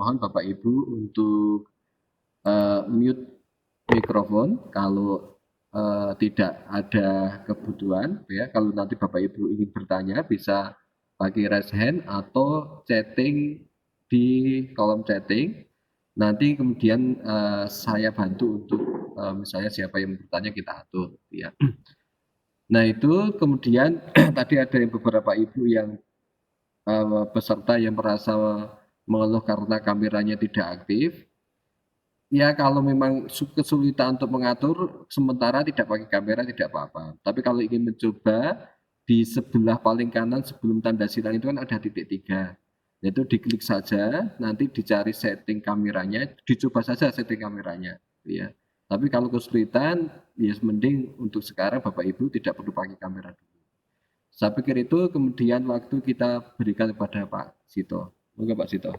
mohon Bapak Ibu untuk mute mikrofon kalau tidak ada kebutuhan ya. Kalau nanti Bapak Ibu ingin bertanya bisa pakai raise hand atau chatting di kolom chatting. Nanti kemudian saya bantu untuk misalnya siapa yang bertanya kita atur ya. Nah itu kemudian tadi ada beberapa ibu yang peserta yang merasa mengeluh karena kameranya tidak aktif. Ya kalau memang kesulitan untuk mengatur, sementara tidak pakai kamera tidak apa-apa. Tapi kalau ingin mencoba, di sebelah paling kanan sebelum tanda silang itu kan ada titik 3. Itu diklik saja, nanti dicari setting kameranya, dicoba saja setting kameranya. Ya. Tapi kalau kesulitan, ya mending untuk sekarang Bapak Ibu tidak perlu pakai kamera dulu. Saya pikir itu kemudian waktu kita berikan kepada Pak Sito. Monggo Pak Sito.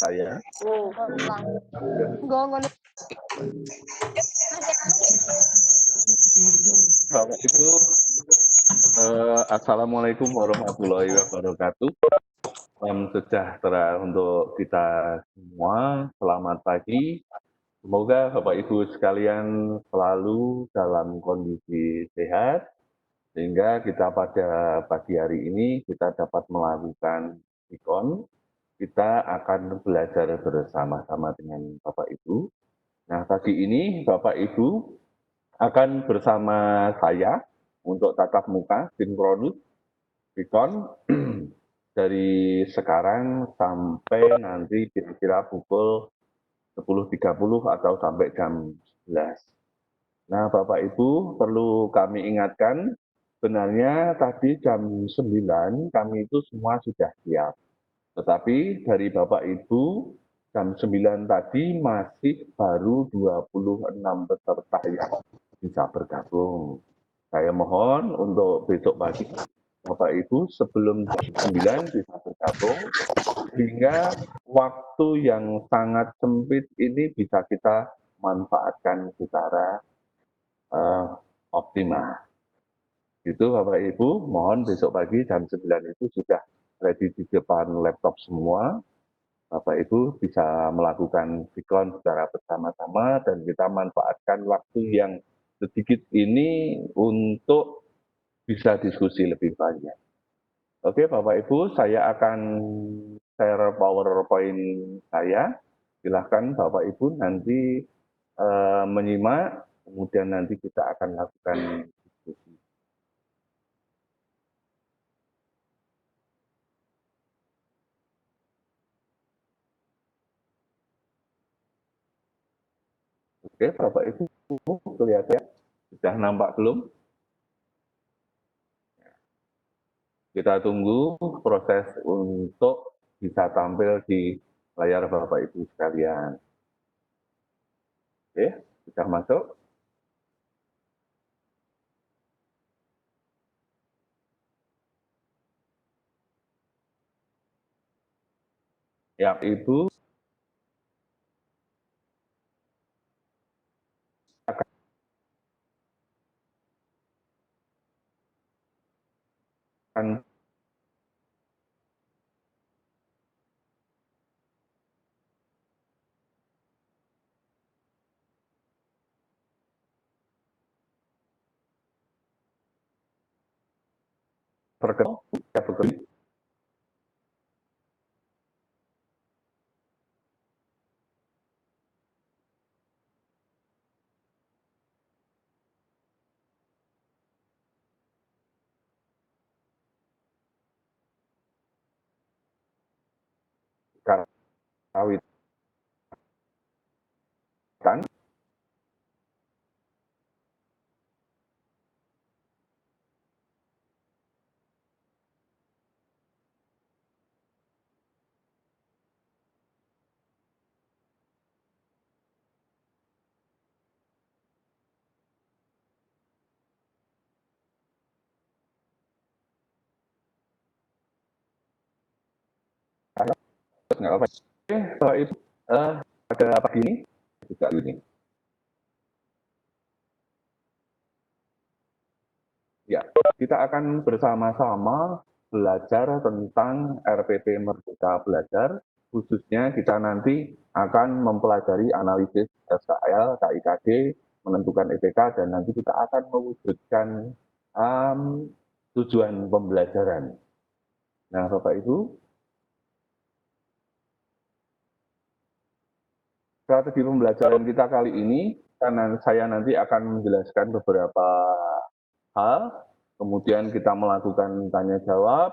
Saya. Bapak Ibu, Assalamualaikum warahmatullahi wabarakatuh. Salam sejahtera untuk kita semua. Selamat pagi. Semoga Bapak Ibu sekalian selalu dalam kondisi sehat, sehingga kita pada pagi hari ini kita dapat melakukan sikon. Kita akan belajar bersama-sama dengan Bapak Ibu. Nah, pagi ini Bapak Ibu akan bersama saya untuk tatap muka sinkronus sikon dari sekarang sampai nanti kira-kira pukul 10.30 atau sampai jam 11. Nah, Bapak Ibu perlu kami ingatkan, sebenarnya tadi jam 9 kami itu semua sudah siap. Tetapi dari Bapak Ibu jam 9 tadi masih baru 26 peserta yang bisa bergabung. Saya mohon untuk besok pagi Bapak Ibu sebelum jam 9 bisa bergabung, sehingga waktu yang sangat sempit ini bisa kita manfaatkan secara optimal. Itu Bapak Ibu, mohon besok pagi jam 9 itu sudah ready di depan laptop semua. Bapak Ibu bisa melakukan sikon secara bersama-sama dan kita manfaatkan waktu yang sedikit ini untuk bisa diskusi lebih banyak. Oke Bapak Ibu, saya akan share PowerPoint saya. Silahkan Bapak Ibu nanti menyimak, kemudian nanti kita akan lakukan diskusi. Oke Bapak Ibu, kelihatan sudah nampak belum? Kita tunggu proses untuk bisa tampil di layar Bapak Ibu sekalian. Oke, sudah masuk? Ya, Ibu akan bekerja. Kawitan nggak apa. Oke, Bapak Ibu, pada pagi ini juga ini. Ya, kita akan bersama-sama belajar tentang RPP Merdeka Belajar. Khususnya kita nanti akan mempelajari analisis SKL, KIKD, menentukan IPK, dan nanti kita akan mewujudkan tujuan pembelajaran. Nah, Bapak Ibu, strategi pembelajaran kita kali ini, karena saya nanti akan menjelaskan beberapa hal, kemudian kita melakukan tanya jawab,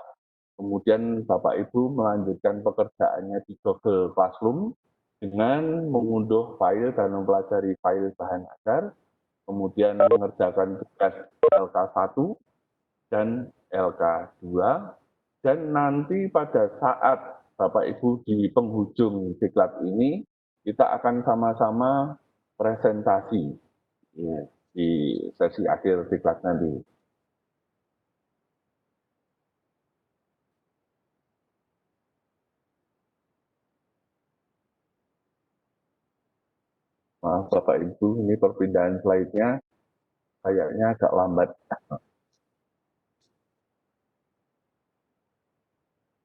kemudian Bapak Ibu melanjutkan pekerjaannya di Google Classroom dengan mengunduh file dan mempelajari file bahan ajar, kemudian mengerjakan tugas LK1 dan LK2, dan nanti pada saat Bapak Ibu di penghujung diklat ini, kita akan sama-sama presentasi ya, di sesi akhir diklat nanti. Maaf Bapak Ibu, ini perpindahan slide-nya kayaknya agak lambat.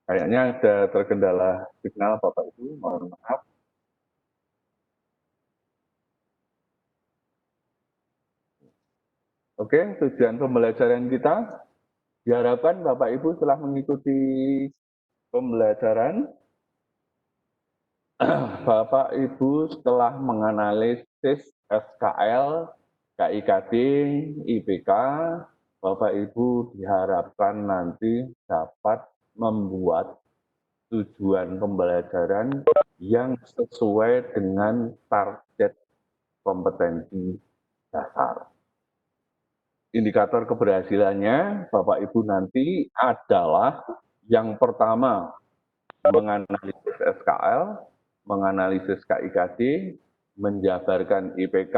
Kayaknya ada terkendala signal Bapak Ibu, mohon maaf. Oke, tujuan pembelajaran kita diharapkan Bapak Ibu setelah mengikuti pembelajaran, Bapak Ibu setelah menganalisis SKL, KIKD, IPK, Bapak Ibu diharapkan nanti dapat membuat tujuan pembelajaran yang sesuai dengan target kompetensi dasar. Indikator keberhasilannya Bapak Ibu nanti adalah yang pertama menganalisis SKL, menganalisis KIKD, menjabarkan IPK,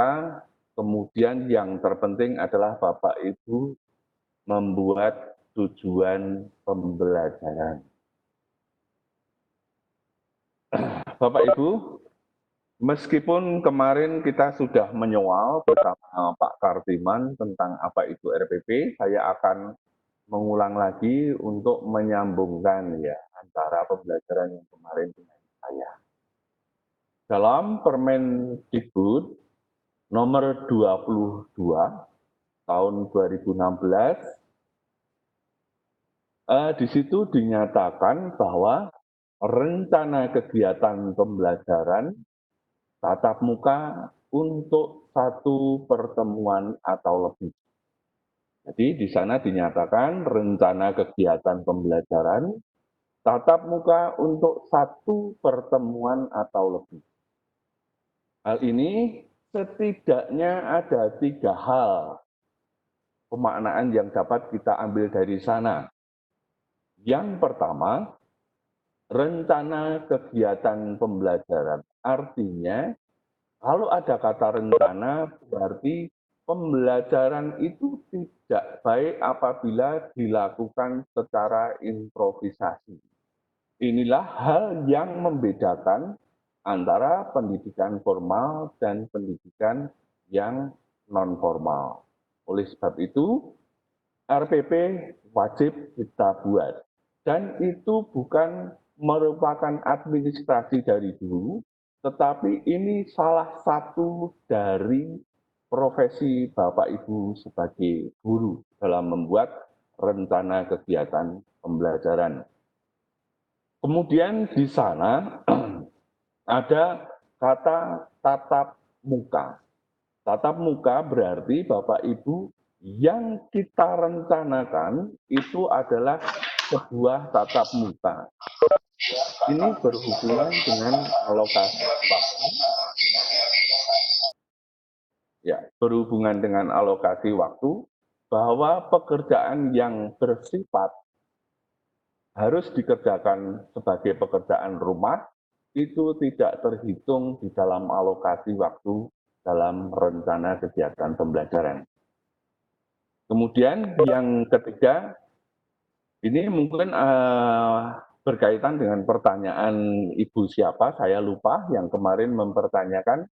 kemudian yang terpenting adalah Bapak Ibu membuat tujuan pembelajaran. Bapak Ibu, meskipun kemarin kita sudah menyoal bersama Pak Kartiman tentang apa itu RPP, saya akan mengulang lagi untuk menyambungkan ya antara pembelajaran yang kemarin dengan saya. Dalam Permendikbud nomor 22 tahun 2016, di situ dinyatakan bahwa rencana kegiatan pembelajaran tatap muka untuk satu pertemuan atau lebih. Jadi di sana dinyatakan rencana kegiatan pembelajaran tatap muka untuk satu pertemuan atau lebih. Hal ini setidaknya ada 3 hal pemaknaan yang dapat kita ambil dari sana. Yang pertama, rencana kegiatan pembelajaran. Artinya, kalau ada kata rencana, berarti pembelajaran itu tidak baik apabila dilakukan secara improvisasi. Inilah hal yang membedakan antara pendidikan formal dan pendidikan yang non-formal. Oleh sebab itu, RPP wajib kita buat. Dan itu bukan merupakan administrasi dari dulu, tetapi ini salah satu dari profesi Bapak Ibu sebagai guru dalam membuat rencana kegiatan pembelajaran. Kemudian di sana ada kata tatap muka. Tatap muka berarti Bapak Ibu yang kita rencanakan itu adalah sebuah tatap muka. Ini berhubungan dengan alokasi waktu. Ya, berhubungan dengan alokasi waktu bahwa pekerjaan yang bersifat harus dikerjakan sebagai pekerjaan rumah itu tidak terhitung di dalam alokasi waktu dalam rencana kegiatan pembelajaran. Kemudian yang ketiga, ini mungkin berkaitan dengan pertanyaan Ibu siapa, saya lupa, yang kemarin mempertanyakan,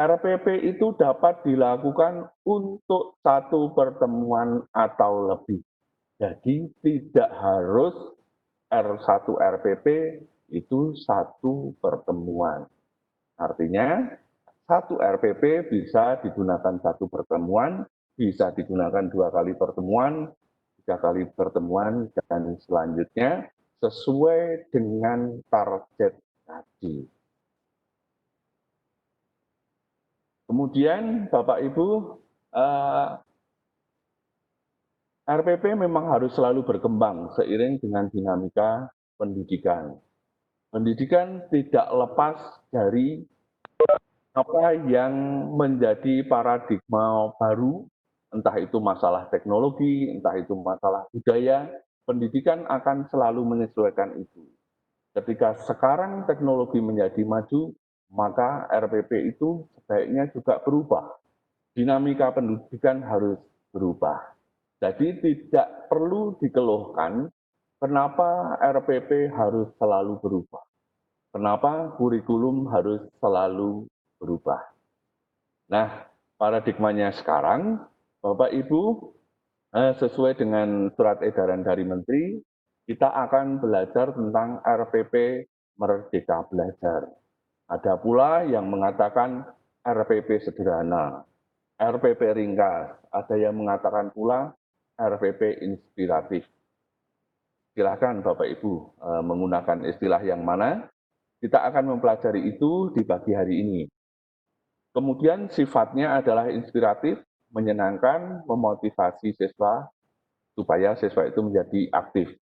RPP itu dapat dilakukan untuk satu pertemuan atau lebih. Jadi tidak harus R1 RPP itu satu pertemuan. Artinya, satu RPP bisa digunakan satu pertemuan, bisa digunakan 2 kali pertemuan, 3 kali pertemuan, dan selanjutnya sesuai dengan target tadi. Kemudian Bapak Ibu, RPP memang harus selalu berkembang seiring dengan dinamika pendidikan. Pendidikan tidak lepas dari apa yang menjadi paradigma baru, entah itu masalah teknologi, entah itu masalah budaya, pendidikan akan selalu menyesuaikan itu. Ketika sekarang teknologi menjadi maju, maka RPP itu sebaiknya juga berubah. Dinamika pendidikan harus berubah. Jadi tidak perlu dikeluhkan kenapa RPP harus selalu berubah. Kenapa kurikulum harus selalu berubah. Nah, paradigmanya sekarang, Bapak Ibu, sesuai dengan surat edaran dari Menteri, kita akan belajar tentang RPP Merdeka Belajar. Ada pula yang mengatakan RPP sederhana, RPP ringkas, ada yang mengatakan pula RPP inspiratif. Silahkan Bapak Ibu menggunakan istilah yang mana, kita akan mempelajari itu di pagi hari ini. Kemudian sifatnya adalah inspiratif, menyenangkan, memotivasi siswa, supaya siswa itu menjadi aktif.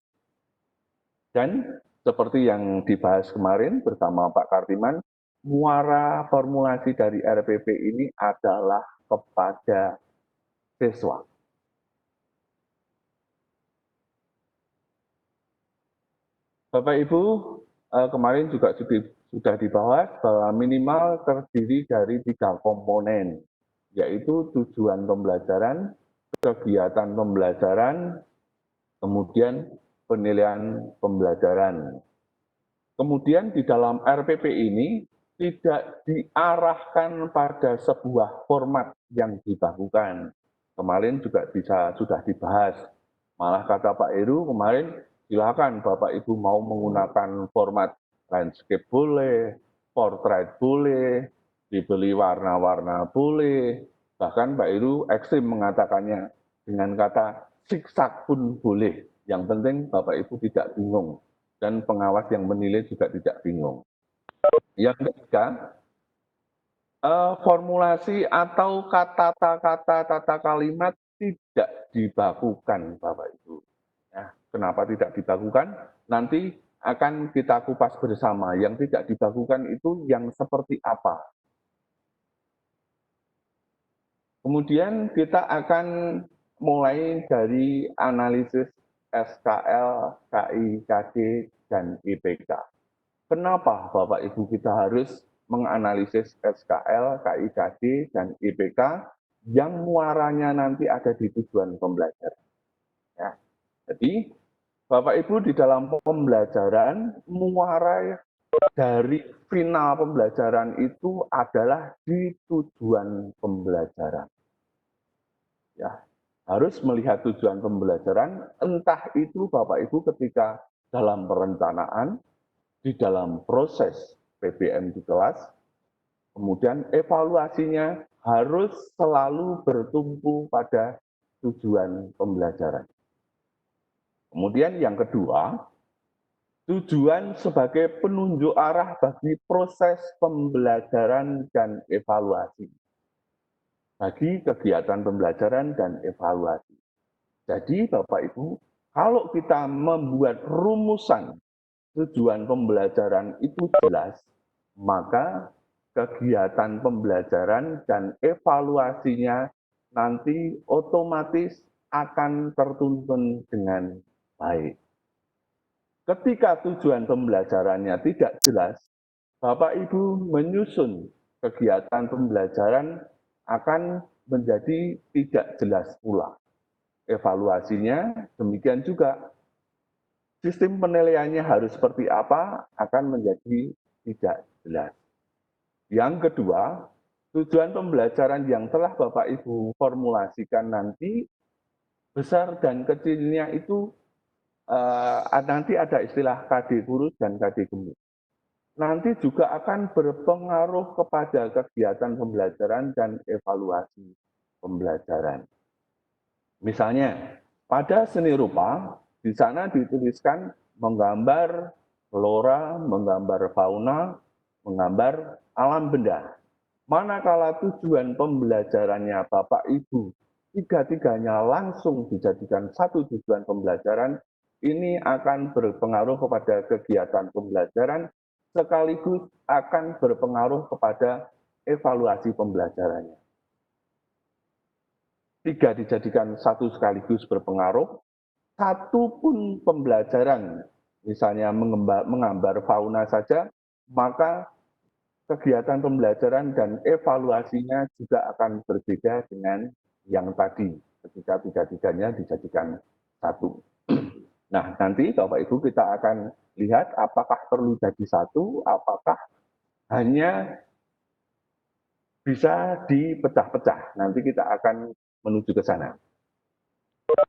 Dan seperti yang dibahas kemarin bersama Pak Kartiman, muara formulasi dari RPP ini adalah kepada siswa. Bapak Ibu, kemarin juga sudah dibahas bahwa minimal terdiri dari 3 komponen, yaitu tujuan pembelajaran, kegiatan pembelajaran, kemudian penilaian pembelajaran. Kemudian di dalam RPP ini tidak diarahkan pada sebuah format yang dibakukan. Kemarin juga sudah dibahas. Malah kata Pak Heru kemarin, silakan Bapak Ibu mau menggunakan format landscape boleh, portrait boleh, dibeli warna-warna boleh. Bahkan Pak Heru ekstrim mengatakannya dengan kata siksak pun boleh. Yang penting Bapak Ibu tidak bingung dan pengawas yang menilai juga tidak bingung. Yang ketiga, formulasi atau kata-kata tata kalimat tidak dibakukan, Bapak Ibu. Ya, kenapa tidak dibakukan? Nanti akan kita kupas bersama. Yang tidak dibakukan itu yang seperti apa. Kemudian kita akan mulai dari analisis SKL, KI, KD, dan IPK. Kenapa Bapak Ibu kita harus menganalisis SKL, KIKD, dan IPK yang muaranya nanti ada di tujuan pembelajaran. Ya. Jadi Bapak Ibu di dalam pembelajaran muara dari final pembelajaran itu adalah di tujuan pembelajaran. Ya, harus melihat tujuan pembelajaran, entah itu Bapak Ibu ketika dalam perencanaan, di dalam proses PBM di kelas, kemudian evaluasinya harus selalu bertumpu pada tujuan pembelajaran. Kemudian yang kedua, tujuan sebagai penunjuk arah bagi proses pembelajaran dan evaluasi. Bagi kegiatan pembelajaran dan evaluasi. Jadi Bapak Ibu, kalau kita membuat rumusan tujuan pembelajaran itu jelas, maka kegiatan pembelajaran dan evaluasinya nanti otomatis akan tertuntun dengan baik. Ketika tujuan pembelajarannya tidak jelas, Bapak Ibu menyusun kegiatan pembelajaran akan menjadi tidak jelas pula. Evaluasinya demikian juga. sistem penilaiannya harus seperti apa akan menjadi tidak jelas. Yang kedua, tujuan pembelajaran yang telah Bapak Ibu formulasikan nanti besar dan kecilnya itu nanti ada istilah KD kurus dan KD gemuk. Nanti juga akan berpengaruh kepada kegiatan pembelajaran dan evaluasi pembelajaran. Misalnya, pada seni rupa, di sana dituliskan menggambar flora, menggambar fauna, menggambar alam benda. Manakala tujuan pembelajarannya Bapak Ibu, tiga-tiganya langsung dijadikan satu tujuan pembelajaran, ini akan berpengaruh kepada kegiatan pembelajaran sekaligus akan berpengaruh kepada evaluasi pembelajarannya. Tiga dijadikan satu sekaligus berpengaruh, satu pun pembelajaran, misalnya menggambar fauna saja, maka kegiatan pembelajaran dan evaluasinya juga akan berbeda dengan yang tadi, ketika tiga-tiganya dijadikan satu. Nah, nanti Bapak Ibu kita akan lihat apakah perlu jadi satu, apakah hanya bisa dipecah-pecah. Nanti kita akan menuju ke sana.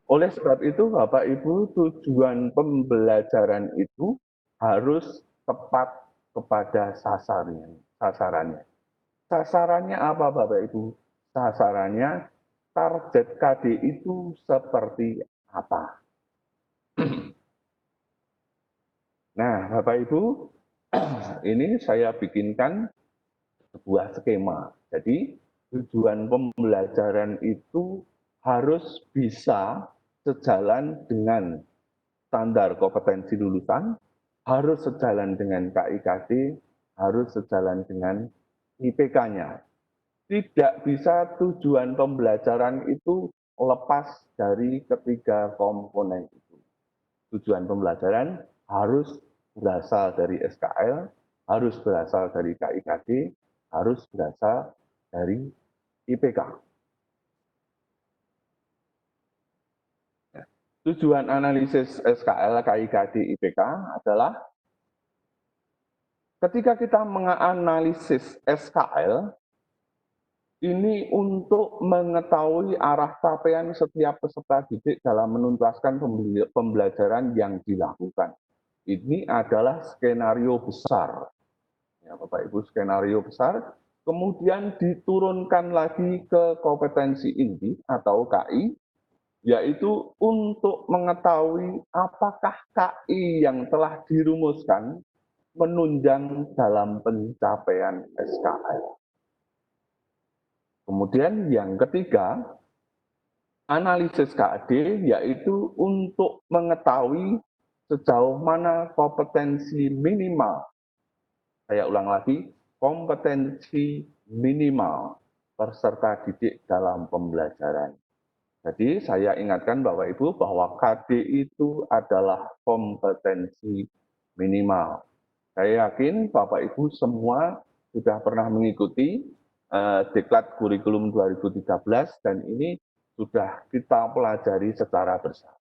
Oleh sebab itu, Bapak Ibu, tujuan pembelajaran itu harus tepat kepada sasarannya. Sasarannya apa, Bapak Ibu? Sasarannya target KD itu seperti apa? Nah, Bapak Ibu, ini saya bikinkan sebuah skema. Jadi, tujuan pembelajaran itu harus bisa sejalan dengan standar kompetensi lulusan, harus sejalan dengan KIKD, harus sejalan dengan IPK-nya. Tidak bisa tujuan pembelajaran itu lepas dari ketiga komponen itu. Tujuan pembelajaran harus berasal dari SKL, harus berasal dari KIKD, harus berasal dari IPK. Tujuan analisis SKL, KIKD, IPK adalah ketika kita menganalisis SKL, ini untuk mengetahui arah capaian setiap peserta didik dalam menuntaskan pembelajaran yang dilakukan. Ini adalah skenario besar. Ya, Bapak Ibu, skenario besar. Kemudian diturunkan lagi ke kompetensi inti atau KI, yaitu untuk mengetahui apakah KI yang telah dirumuskan menunjang dalam pencapaian SKL. Kemudian yang ketiga, analisis KD, yaitu untuk mengetahui sejauh mana kompetensi minimal. Saya ulang lagi, kompetensi minimal peserta didik dalam pembelajaran. Jadi saya ingatkan Bapak Ibu bahwa KD itu adalah kompetensi minimal. Saya yakin Bapak Ibu semua sudah pernah mengikuti Diklat Kurikulum 2013 dan ini sudah kita pelajari secara bersama.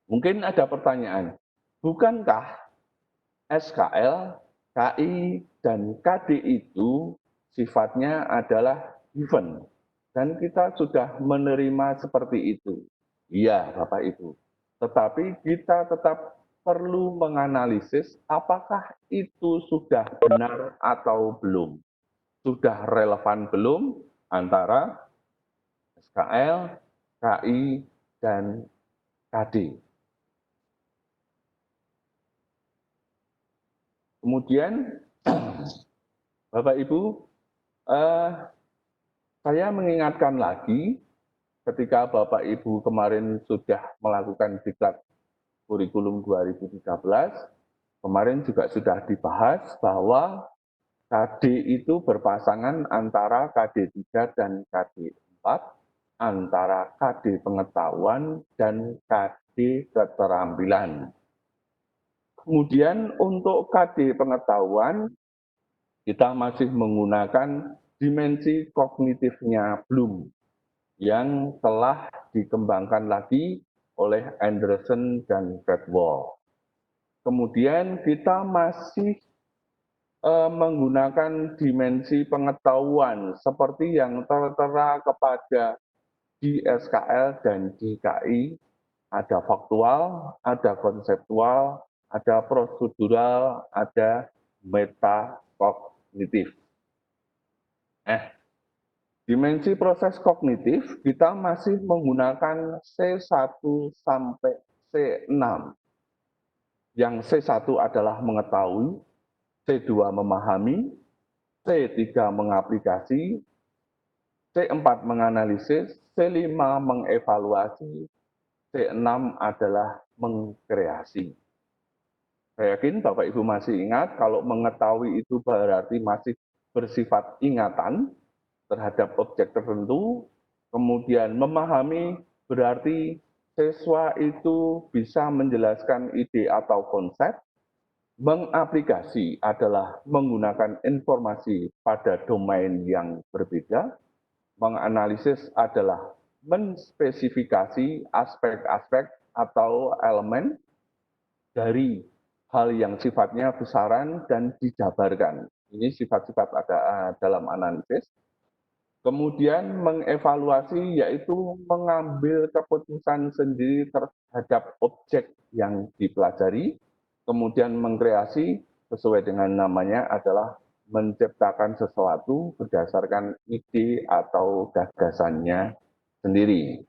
Mungkin ada pertanyaan, bukankah SKL, KI, dan KD itu sifatnya adalah given? Dan kita sudah menerima seperti itu. Iya, Bapak Ibu. Tetapi kita tetap perlu menganalisis apakah itu sudah benar atau belum. Sudah relevan belum antara SKL, KI, dan KD. Kemudian, Bapak Ibu, saya mengingatkan lagi ketika Bapak Ibu kemarin sudah melakukan Diklat Kurikulum 2013, kemarin juga sudah dibahas bahwa KD itu berpasangan antara KD 3 dan KD 4, antara KD pengetahuan dan KD keterampilan. Kemudian untuk KD pengetahuan, kita masih menggunakan dimensi kognitifnya Bloom yang telah dikembangkan lagi oleh Anderson dan Fredwall. Kemudian kita masih menggunakan dimensi pengetahuan seperti yang tertera kepada di SKL dan DKI, ada faktual, ada konseptual, ada prosedural, ada metakognitif. Dimensi proses kognitif kita masih menggunakan C1 sampai C6. Yang C1 adalah mengetahui, C2 memahami, C3 mengaplikasi, C4 menganalisis, C5 mengevaluasi, C6 adalah mengkreasi. Saya yakin Bapak Ibu masih ingat kalau mengetahui itu berarti masih bersifat ingatan terhadap objek tertentu, kemudian memahami berarti siswa itu bisa menjelaskan ide atau konsep, mengaplikasi adalah menggunakan informasi pada domain yang berbeda, menganalisis adalah menspesifikasi aspek-aspek atau elemen dari hal yang sifatnya besaran dan dijabarkan. Ini sifat-sifat ada dalam analisis. Kemudian mengevaluasi yaitu mengambil keputusan sendiri terhadap objek yang dipelajari. Kemudian mengkreasi sesuai dengan namanya adalah menciptakan sesuatu berdasarkan ide atau gagasannya sendiri.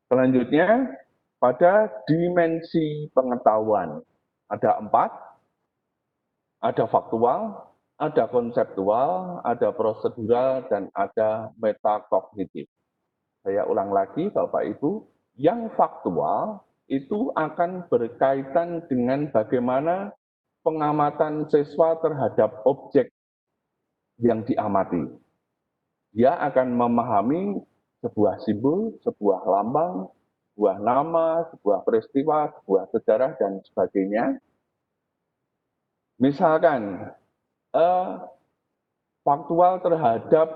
Selanjutnya, pada dimensi pengetahuan ada 4, ada faktual, ada konseptual, ada prosedural, dan ada metakognitif. Saya ulang lagi Bapak Ibu, yang faktual itu akan berkaitan dengan bagaimana pengamatan siswa terhadap objek yang diamati. Dia akan memahami sebuah simbol, sebuah lambang, sebuah nama, sebuah peristiwa, sebuah sejarah, dan sebagainya. Misalkan, faktual terhadap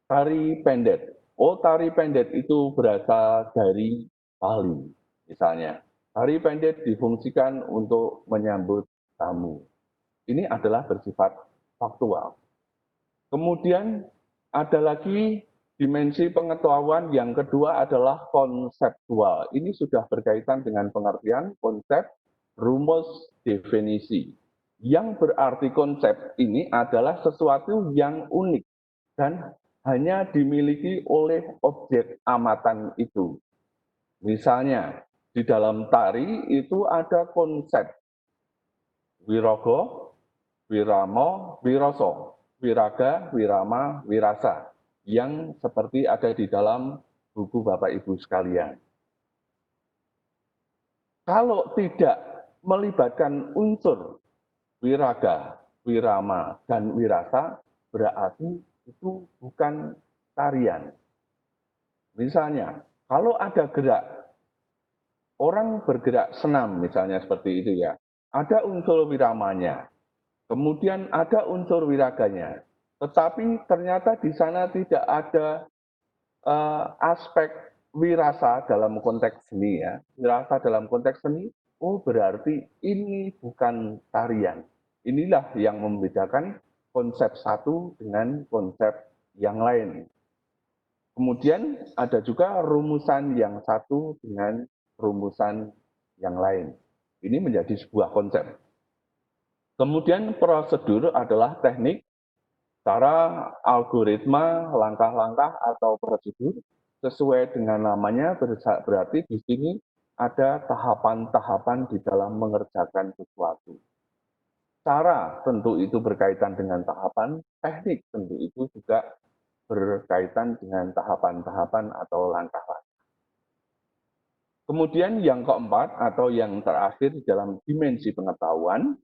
tari pendet. Oh, tari pendet itu berasal dari Bali, misalnya. Tari pendet difungsikan untuk menyambut tamu. Ini adalah bersifat faktual. Kemudian ada lagi dimensi pengetahuan yang kedua adalah konseptual. Ini sudah berkaitan dengan pengertian konsep, rumus, definisi. Yang berarti konsep ini adalah sesuatu yang unik dan hanya dimiliki oleh objek amatan itu. Misalnya, di dalam tari itu ada konsep wirogo, wiramo, wiroso, wiraga, wirama, wirasa, yang seperti ada di dalam buku Bapak Ibu sekalian. Kalau tidak melibatkan unsur wiraga, wirama, dan wirasa, berarti itu bukan tarian. Misalnya, kalau ada gerak, orang bergerak senam misalnya seperti itu ya, ada unsur wiramanya, kemudian ada unsur wiraganya, tetapi ternyata di sana tidak ada aspek wirasa dalam konteks seni ya. Wirasa dalam konteks seni, oh berarti ini bukan tarian. Inilah yang membedakan konsep satu dengan konsep yang lain. Kemudian ada juga rumusan yang satu dengan rumusan yang lain. Ini menjadi sebuah konsep. Kemudian prosedur adalah teknik, cara, algoritma, langkah-langkah atau prosedur sesuai dengan namanya berarti di sini ada tahapan-tahapan di dalam mengerjakan sesuatu. Cara tentu itu berkaitan dengan tahapan, teknik tentu itu juga berkaitan dengan tahapan-tahapan atau langkah-langkah. Kemudian yang keempat atau yang terakhir di dalam dimensi pengetahuan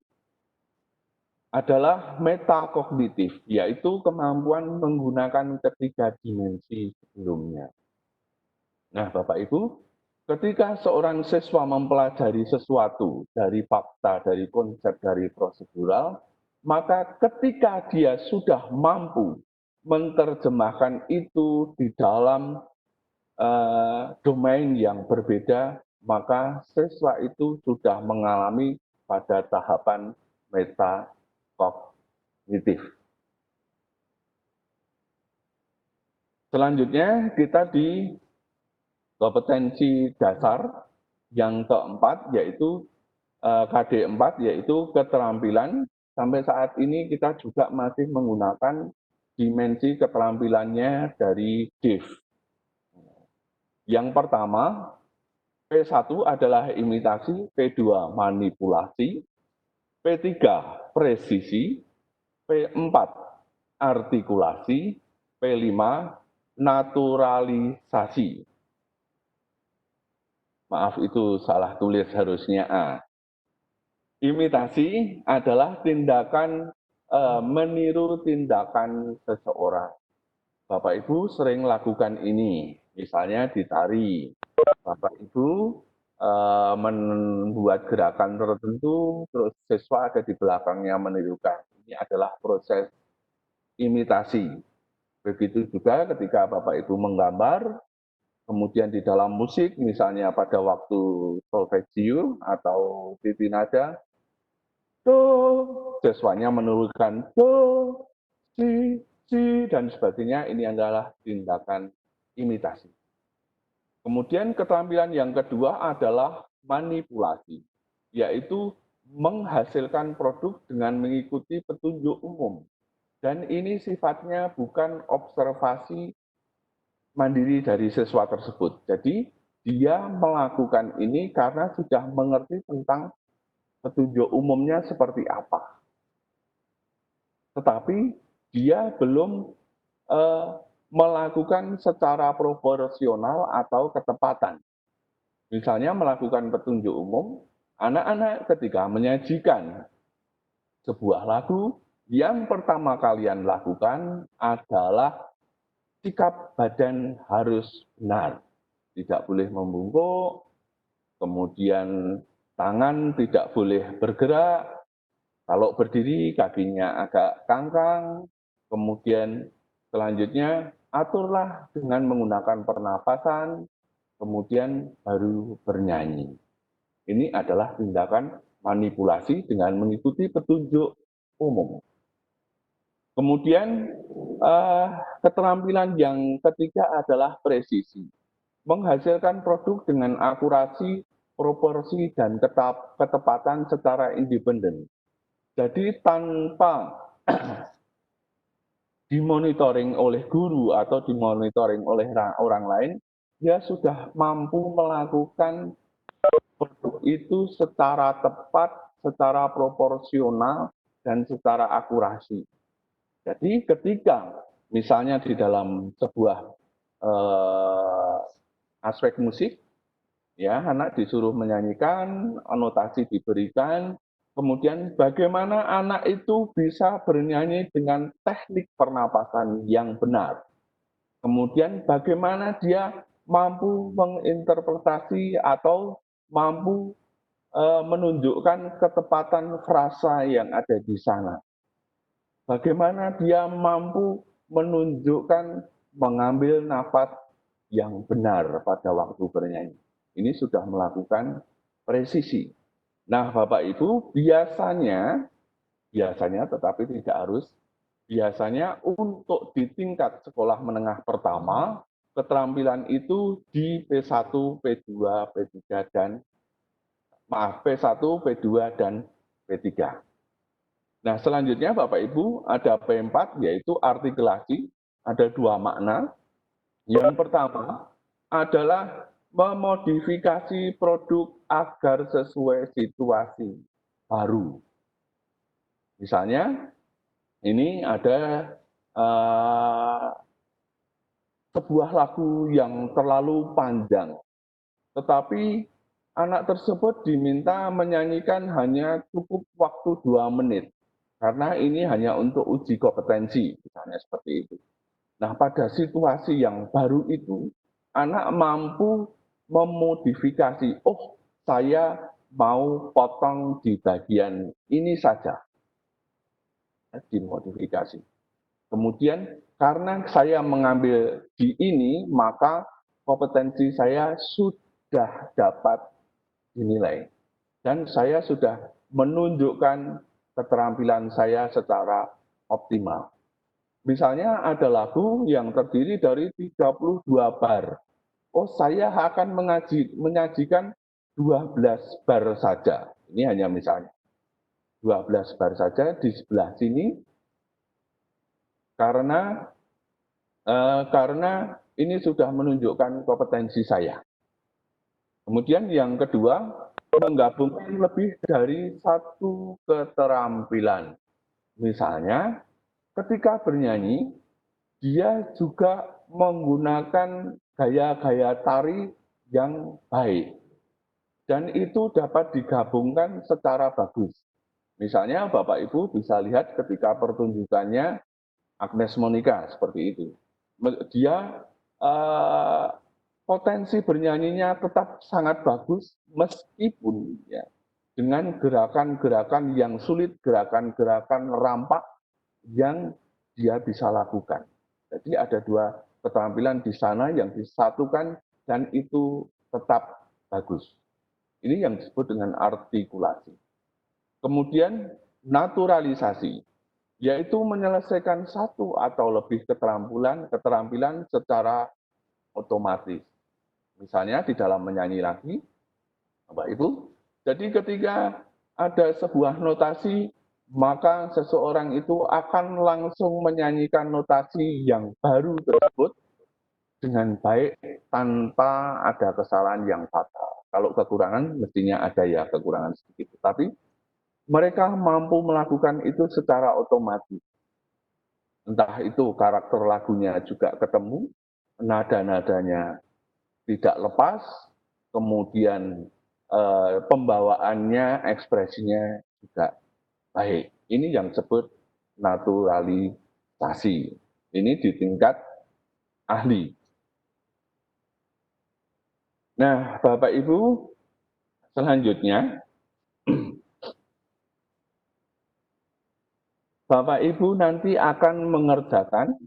adalah metakognitif, yaitu kemampuan menggunakan ketiga dimensi sebelumnya. Nah, Bapak Ibu, ketika seorang siswa mempelajari sesuatu dari fakta, dari konsep, dari prosedural, maka ketika dia sudah mampu menerjemahkan itu di dalam domain yang berbeda, maka siswa itu sudah mengalami pada tahapan metakognitif. Selanjutnya kita di kompetensi dasar yang keempat, yaitu KD4, yaitu keterampilan. Sampai saat ini kita juga masih menggunakan dimensi keterampilannya dari DIV. Yang pertama, P1 adalah imitasi, P2 manipulasi, P3 presisi, P4 artikulasi, P5 naturalisasi. Maaf, itu salah tulis, harusnya A. Imitasi adalah tindakan meniru tindakan seseorang. Bapak Ibu sering lakukan ini, misalnya di tari. Bapak Ibu membuat gerakan tertentu, terus siswa ada di belakangnya menirukan. Ini adalah proses imitasi. Begitu juga ketika Bapak Ibu menggambar, kemudian di dalam musik, misalnya pada waktu solfeggio atau titi nada, do, siswanya menurunkan do, si, dan sebagainya. Ini adalah tindakan imitasi. Kemudian keterampilan yang kedua adalah manipulasi, yaitu menghasilkan produk dengan mengikuti petunjuk umum. Dan ini sifatnya bukan observasi mandiri dari siswa tersebut. Jadi dia melakukan ini karena sudah mengerti tentang petunjuk umumnya seperti apa. Tetapi dia belum melakukan secara proporsional atau ketepatan. Misalnya melakukan petunjuk umum, anak-anak ketika menyajikan sebuah lagu, yang pertama kalian lakukan adalah sikap badan harus benar. Tidak boleh membungkuk, kemudian tangan tidak boleh bergerak, kalau berdiri kakinya agak kangkang, kemudian selanjutnya aturlah dengan menggunakan pernafasan, kemudian baru bernyanyi. Ini adalah tindakan manipulasi dengan mengikuti petunjuk umum. Kemudian keterampilan yang ketiga adalah presisi. Menghasilkan produk dengan akurasi, proporsi, dan ketepatan secara independen. Jadi tanpa dimonitoring oleh guru atau dimonitoring oleh orang lain, dia sudah mampu melakukan produk itu secara tepat, secara proporsional, dan secara akurasi. Jadi ketika misalnya di dalam sebuah aspek musik, ya anak disuruh menyanyikan, notasi diberikan, kemudian bagaimana anak itu bisa bernyanyi dengan teknik pernapasan yang benar. Kemudian bagaimana dia mampu menginterpretasi atau mampu menunjukkan ketepatan frasa yang ada di sana. Bagaimana dia mampu menunjukkan mengambil nafas yang benar pada waktu bernyanyi. Ini sudah melakukan presisi. Nah, Bapak Ibu, biasanya tetapi tidak harus, biasanya untuk di tingkat sekolah menengah pertama, keterampilan itu di P1, P2, P3 dan P1, P2 dan P3. Nah, selanjutnya Bapak Ibu ada P4 yaitu artikulasi, ada dua makna. Yang pertama adalah memodifikasi produk agar sesuai situasi baru. Misalnya ini ada sebuah lagu yang terlalu panjang, tetapi anak tersebut diminta menyanyikan hanya cukup waktu 2 menit. Karena ini hanya untuk uji kompetensi, misalnya seperti itu. Nah, pada situasi yang baru itu, anak mampu memodifikasi, oh saya mau potong di bagian ini saja, dimodifikasi. Kemudian karena saya mengambil di ini, maka kompetensi saya sudah dapat dinilai dan saya sudah menunjukkan keterampilan saya secara optimal. Misalnya ada lagu yang terdiri dari 32 bar. Oh, saya akan menyajikan 12 bar saja. Ini hanya misalnya. 12 bar saja di sebelah sini karena ini sudah menunjukkan kompetensi saya. Kemudian yang kedua, menggabungkan lebih dari satu keterampilan. Misalnya, ketika bernyanyi, dia juga menggunakan gaya-gaya tari yang baik. Dan itu dapat digabungkan secara bagus. Misalnya Bapak Ibu bisa lihat ketika pertunjukannya Agnes Monica seperti itu. Dia potensi bernyanyinya tetap sangat bagus meskipun ya dengan gerakan-gerakan yang sulit, gerakan-gerakan rampak yang dia bisa lakukan. Jadi ada dua keterampilan di sana yang disatukan dan itu tetap bagus. Ini yang disebut dengan artikulasi. Kemudian naturalisasi, yaitu menyelesaikan satu atau lebih keterampilan secara otomatis. Misalnya di dalam menyanyi lagi, Bapak Ibu, jadi ketika ada sebuah notasi, maka seseorang itu akan langsung menyanyikan notasi yang baru tersebut dengan baik tanpa ada kesalahan yang fatal. Kalau kekurangan, mestinya ada ya kekurangan sedikit. Tapi mereka mampu melakukan itu secara otomatis. Entah itu karakter lagunya juga ketemu, nada-nadanya tidak lepas, kemudian pembawaannya, ekspresinya juga baik. Ini yang disebut naturalisasi. Ini di tingkat ahli. Nah, Bapak Ibu, selanjutnya, Bapak Ibu nanti akan mengerjakan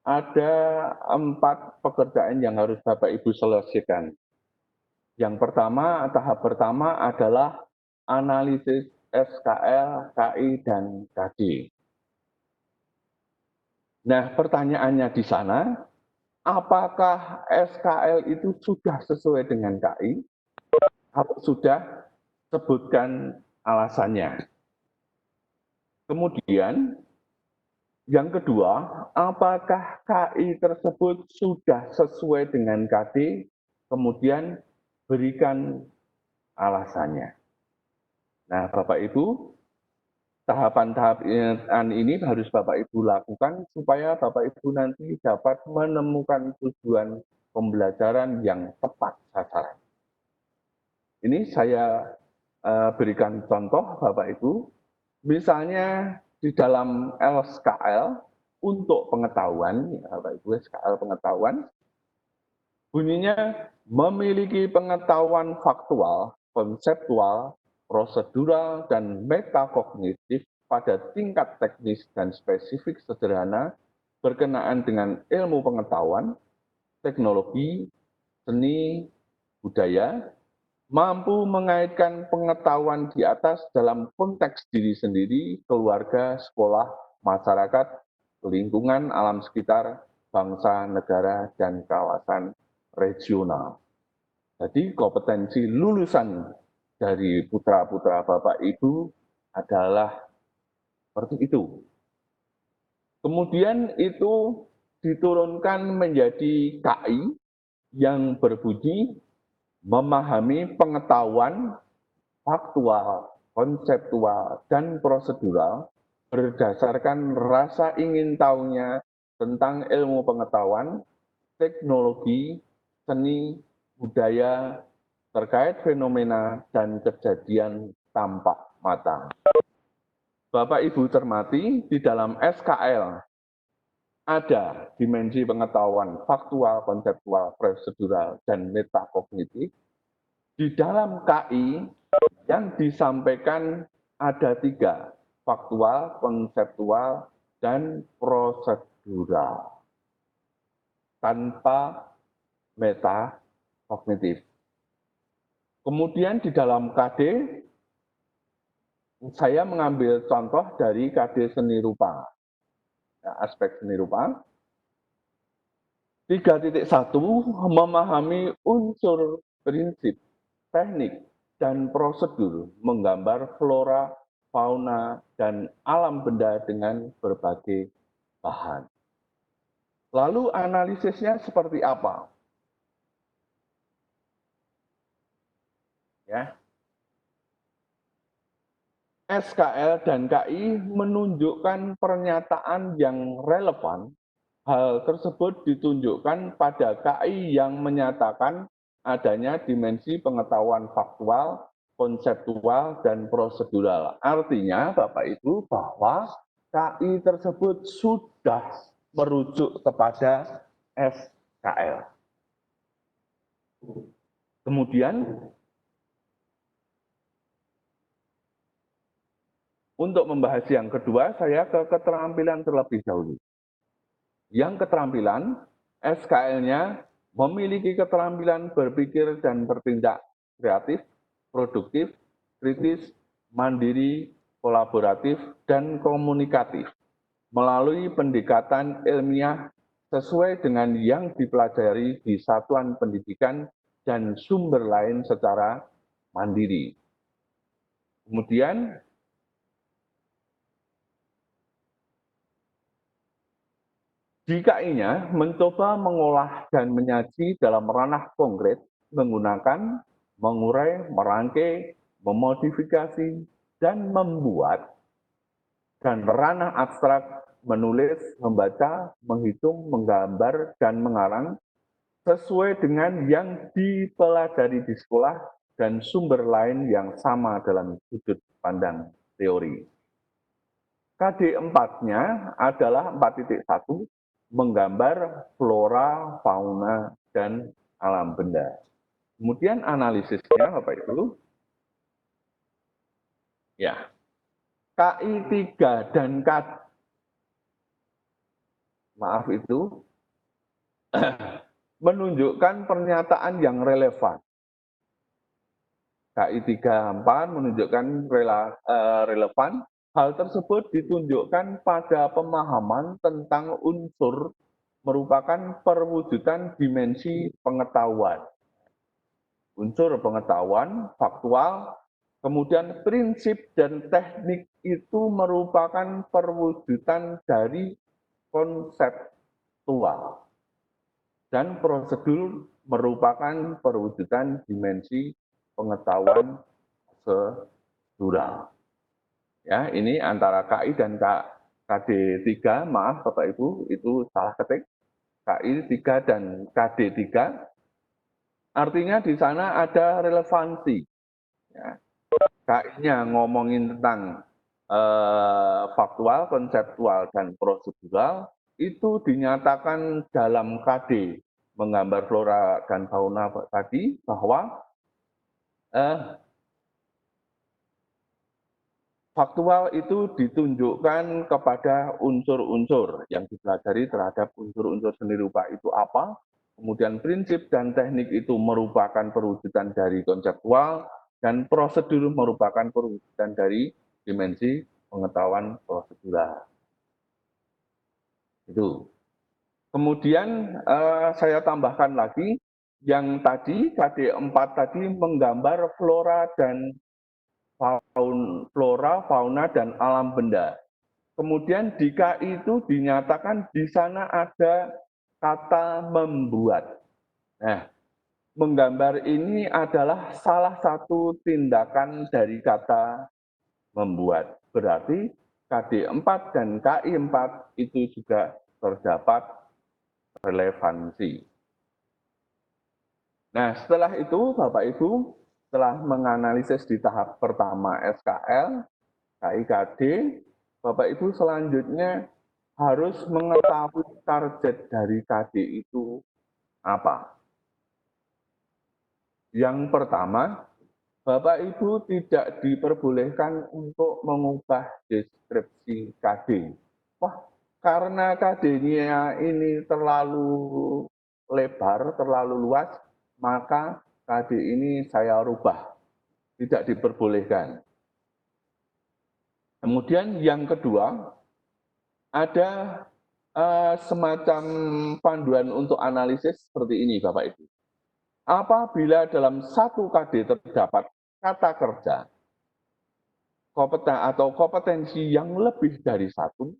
ada 4 pekerjaan yang harus Bapak Ibu selesaikan. Yang pertama, tahap pertama adalah analisis SKL, KI, dan KD. Nah, pertanyaannya di sana, apakah SKL itu sudah sesuai dengan KI? Kalau sudah, sebutkan alasannya. Kemudian, yang kedua, apakah KI tersebut sudah sesuai dengan KD? Kemudian, berikan alasannya. Nah, Bapak Ibu, tahapan-tahapan ini harus Bapak Ibu lakukan supaya Bapak Ibu nanti dapat menemukan tujuan pembelajaran yang tepat sasaran. Ini saya berikan contoh Bapak Ibu, misalnya di dalam SKL untuk pengetahuan, ya Bapak Ibu, SKL pengetahuan, bunyinya memiliki pengetahuan faktual, konseptual, prosedural, dan metakognitif pada tingkat teknis dan spesifik sederhana berkenaan dengan ilmu pengetahuan, teknologi, seni, budaya, mampu mengaitkan pengetahuan di atas dalam konteks diri sendiri, keluarga, sekolah, masyarakat, lingkungan, alam sekitar, bangsa, negara, dan kawasan regional. Jadi kompetensi lulusan dari putra-putra Bapak Ibu adalah seperti itu. Kemudian itu diturunkan menjadi KI yang berbunyi memahami pengetahuan faktual, konseptual, dan prosedural berdasarkan rasa ingin tahunya tentang ilmu pengetahuan, teknologi, seni, budaya, terkait fenomena dan kejadian tampak mata. Bapak Ibu cermati, di dalam SKL ada dimensi pengetahuan faktual, konseptual, prosedural, dan metakognitif. Di dalam KI yang disampaikan ada 3, faktual, konseptual, dan prosedural. tanpa metakognitif. Kemudian di dalam KD, saya mengambil contoh dari KD seni rupa. Ya, aspek seni rupa. 3.1 memahami unsur, prinsip, teknik, dan prosedur menggambar flora, fauna, dan alam benda dengan berbagai bahan. Lalu analisisnya seperti apa? Ya. SKL dan KI menunjukkan pernyataan yang relevan. Hal tersebut ditunjukkan pada KI yang menyatakan adanya dimensi pengetahuan faktual, konseptual, dan prosedural. Artinya, Bapak Ibu, bahwa KI tersebut sudah merujuk kepada SKL. Kemudian, untuk membahas yang kedua, saya ke keterampilan terlebih dahulu. Yang keterampilan, SKL-nya memiliki keterampilan berpikir dan bertindak kreatif, produktif, kritis, mandiri, kolaboratif, dan komunikatif melalui pendekatan ilmiah sesuai dengan yang dipelajari di satuan pendidikan dan sumber lain secara mandiri. Kemudian, di KI-nya mencoba mengolah dan menyaji dalam ranah konkret menggunakan, mengurai, merangkai, memodifikasi, dan membuat, dan ranah abstrak menulis, membaca, menghitung, menggambar, dan mengarang sesuai dengan yang dipelajari di sekolah dan sumber lain yang sama dalam sudut pandang teori. KD 4-nya adalah 4.1, menggambar flora, fauna, dan alam benda. Kemudian analisisnya, Bapak Ibu, ya, KI 3 dan maaf itu, menunjukkan pernyataan yang relevan. KI 3, 4 menunjukkan relevan. Hal tersebut ditunjukkan pada pemahaman tentang unsur merupakan perwujudan dimensi pengetahuan. Unsur pengetahuan, faktual, kemudian prinsip dan teknik itu merupakan perwujudan dari konseptual. Dan prosedur merupakan perwujudan dimensi pengetahuan prosedural. Ya, ini antara KI dan KD 3, maaf Bapak Ibu, itu salah ketik. KI 3 dan KD 3, artinya di sana ada relevansi. Ya. KI-nya ngomongin tentang faktual, konseptual, dan prosedural, itu dinyatakan dalam KD, menggambar flora dan fauna tadi, bahwa faktual itu ditunjukkan kepada unsur-unsur yang dipelajari terhadap unsur-unsur seni rupa itu apa, kemudian prinsip dan teknik itu merupakan perwujudan dari konseptual, dan prosedur merupakan perwujudan dari dimensi pengetahuan prosedural. Itu. Kemudian saya tambahkan lagi, yang tadi KD 4 tadi menggambar flora, fauna, dan alam benda. Kemudian di KI itu dinyatakan di sana ada kata membuat. Nah, menggambar ini adalah salah satu tindakan dari kata membuat. Berarti KD 4 dan KI 4 itu juga terdapat relevansi. Nah, setelah itu Bapak Ibu, setelah menganalisis di tahap pertama SKL, KIKD, Bapak Ibu selanjutnya harus mengetahui target dari KD itu apa. Yang pertama, Bapak Ibu tidak diperbolehkan untuk mengubah deskripsi KD. Wah, karena KD-nya ini terlalu lebar, terlalu luas, maka KD ini saya rubah, tidak diperbolehkan. Kemudian yang kedua, ada semacam panduan untuk analisis seperti ini Bapak Ibu. Apabila dalam satu KD terdapat kata kerja, atau kompetensi yang lebih dari satu,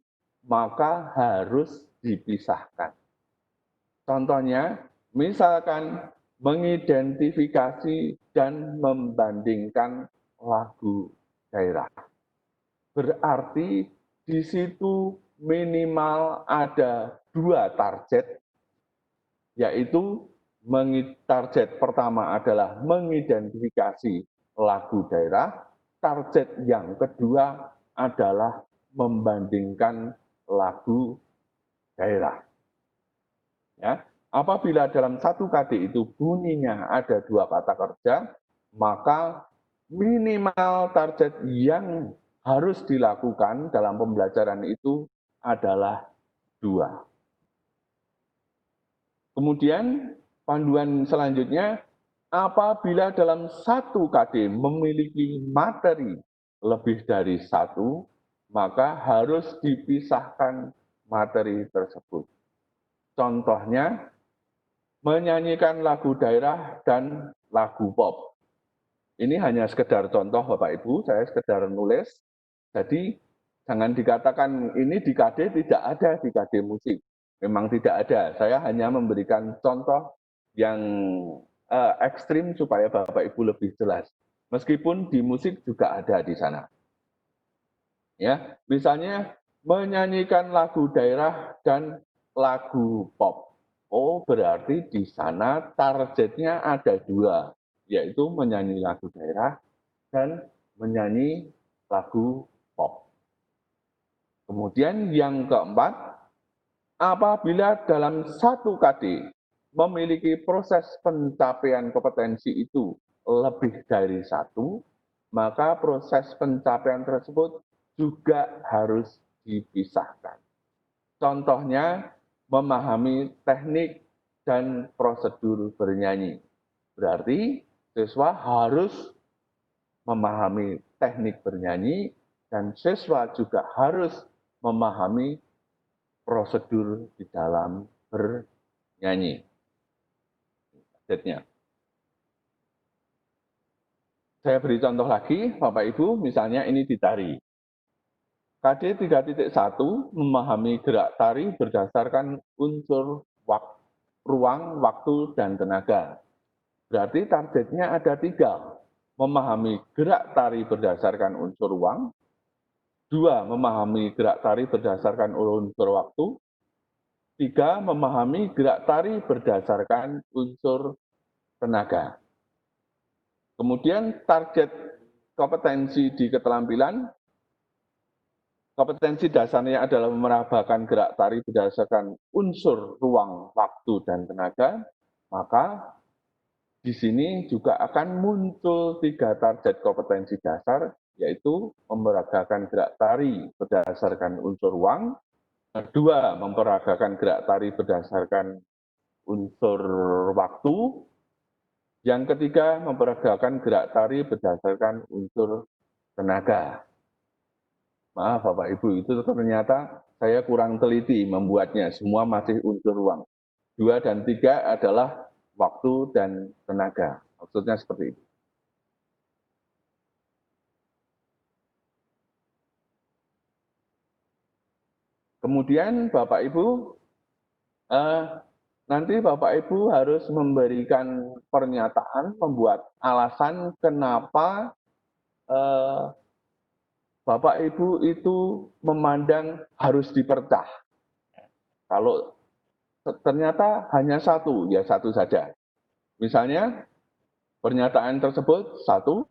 maka harus dipisahkan. Contohnya, misalkan mengidentifikasi dan membandingkan lagu daerah. Berarti di situ minimal ada 2 target, yaitu target pertama adalah mengidentifikasi lagu daerah, target yang kedua adalah membandingkan lagu daerah. Ya, apabila dalam satu KD itu bunyinya ada 2 kata kerja, maka minimal target yang harus dilakukan dalam pembelajaran itu adalah 2. Kemudian panduan selanjutnya, apabila dalam satu KD memiliki materi lebih dari 1, maka harus dipisahkan materi tersebut. Contohnya, menyanyikan lagu daerah dan lagu pop. Ini hanya sekedar contoh Bapak Ibu, saya sekedar nulis. Jadi jangan dikatakan ini di KD tidak ada di KD musik. Memang tidak ada. Saya hanya memberikan contoh yang ekstrim supaya Bapak Ibu lebih jelas. Meskipun di musik juga ada di sana. Ya, misalnya menyanyikan lagu daerah dan lagu pop. Oh, berarti di sana targetnya ada 2, yaitu menyanyi lagu daerah dan menyanyi lagu pop. Kemudian yang keempat, apabila dalam satu KD memiliki proses pencapaian kompetensi itu lebih dari 1, maka proses pencapaian tersebut juga harus dipisahkan. Contohnya, memahami teknik dan prosedur bernyanyi. Berarti siswa harus memahami teknik bernyanyi dan siswa juga harus memahami prosedur di dalam bernyanyi. Saya beri contoh lagi, Bapak Ibu, misalnya ini di tari. KD 3.1 memahami gerak tari berdasarkan unsur ruang, waktu, dan tenaga. Berarti targetnya ada 3. Memahami gerak tari berdasarkan unsur ruang. 2. Memahami gerak tari berdasarkan unsur waktu. 3. Memahami gerak tari berdasarkan unsur tenaga. Kemudian target kompetensi di keterampilan. Kompetensi dasarnya adalah memeragakan gerak tari berdasarkan unsur ruang, waktu, dan tenaga. Maka di sini juga akan muncul 3 target kompetensi dasar, yaitu memeragakan gerak tari berdasarkan unsur ruang. Kedua, memperagakan gerak tari berdasarkan unsur waktu. Yang ketiga, memperagakan gerak tari berdasarkan unsur tenaga. Maaf Bapak Ibu, itu ternyata saya kurang teliti membuatnya, semua masih unsur ruang. 2 dan 3 adalah waktu dan tenaga, maksudnya seperti itu. Kemudian Bapak Ibu, nanti Bapak Ibu harus memberikan pernyataan, membuat alasan kenapa Bapak Ibu itu memandang harus dipercah. Kalau ternyata hanya satu, ya satu saja. Misalnya, pernyataan tersebut, 1,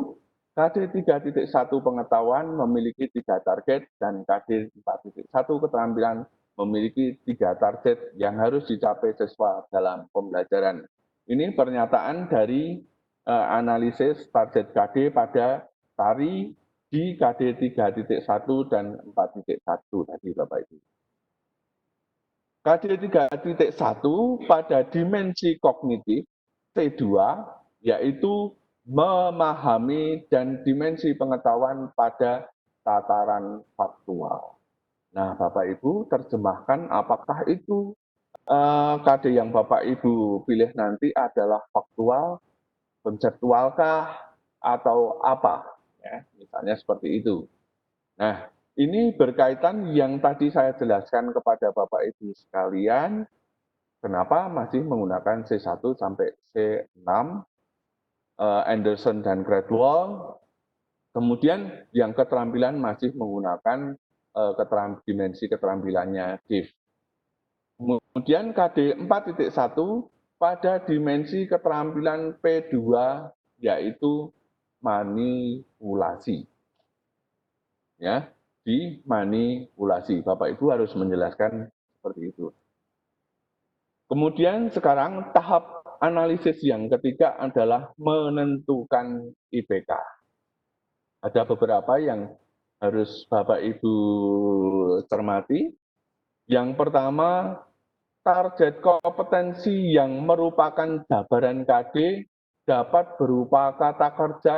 KD 3.1 pengetahuan memiliki 3 target dan KD 4.1 keterampilan memiliki 3 target yang harus dicapai siswa dalam pembelajaran. Ini pernyataan dari analisis target KD pada tari di KD 3.1 dan 4.1 tadi Bapak Ibu. KD 3.1 pada dimensi kognitif T2 yaitu memahami dan dimensi pengetahuan pada tataran faktual. Nah, Bapak Ibu terjemahkan apakah itu KD yang Bapak Ibu pilih nanti adalah faktual, konseptualkah, atau apa? Ya, misalnya seperti itu. Nah, ini berkaitan yang tadi saya jelaskan kepada Bapak Ibu sekalian, kenapa masih menggunakan C1 sampai C6, Anderson dan Gradwell. Kemudian yang keterampilan masih menggunakan dimensi keterampilannya DIV. Kemudian KD 4.1 pada dimensi keterampilan P2 yaitu manipulasi. Ya, dimanipulasi. Bapak Ibu harus menjelaskan seperti itu. Kemudian sekarang tahap analisis yang ketiga adalah menentukan IPK. Ada beberapa yang harus Bapak Ibu cermati. Yang pertama, target kompetensi yang merupakan jabaran KD dapat berupa kata kerja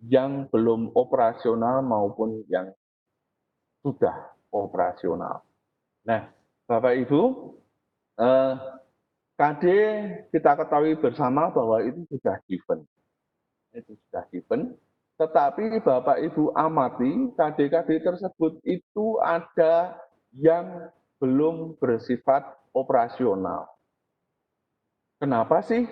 yang belum operasional maupun yang sudah operasional. Nah, Bapak Ibu, KD kita ketahui bersama bahwa itu sudah given. Itu sudah given. Tetapi Bapak Ibu amati KD-KD tersebut itu ada yang belum bersifat operasional. Kenapa sih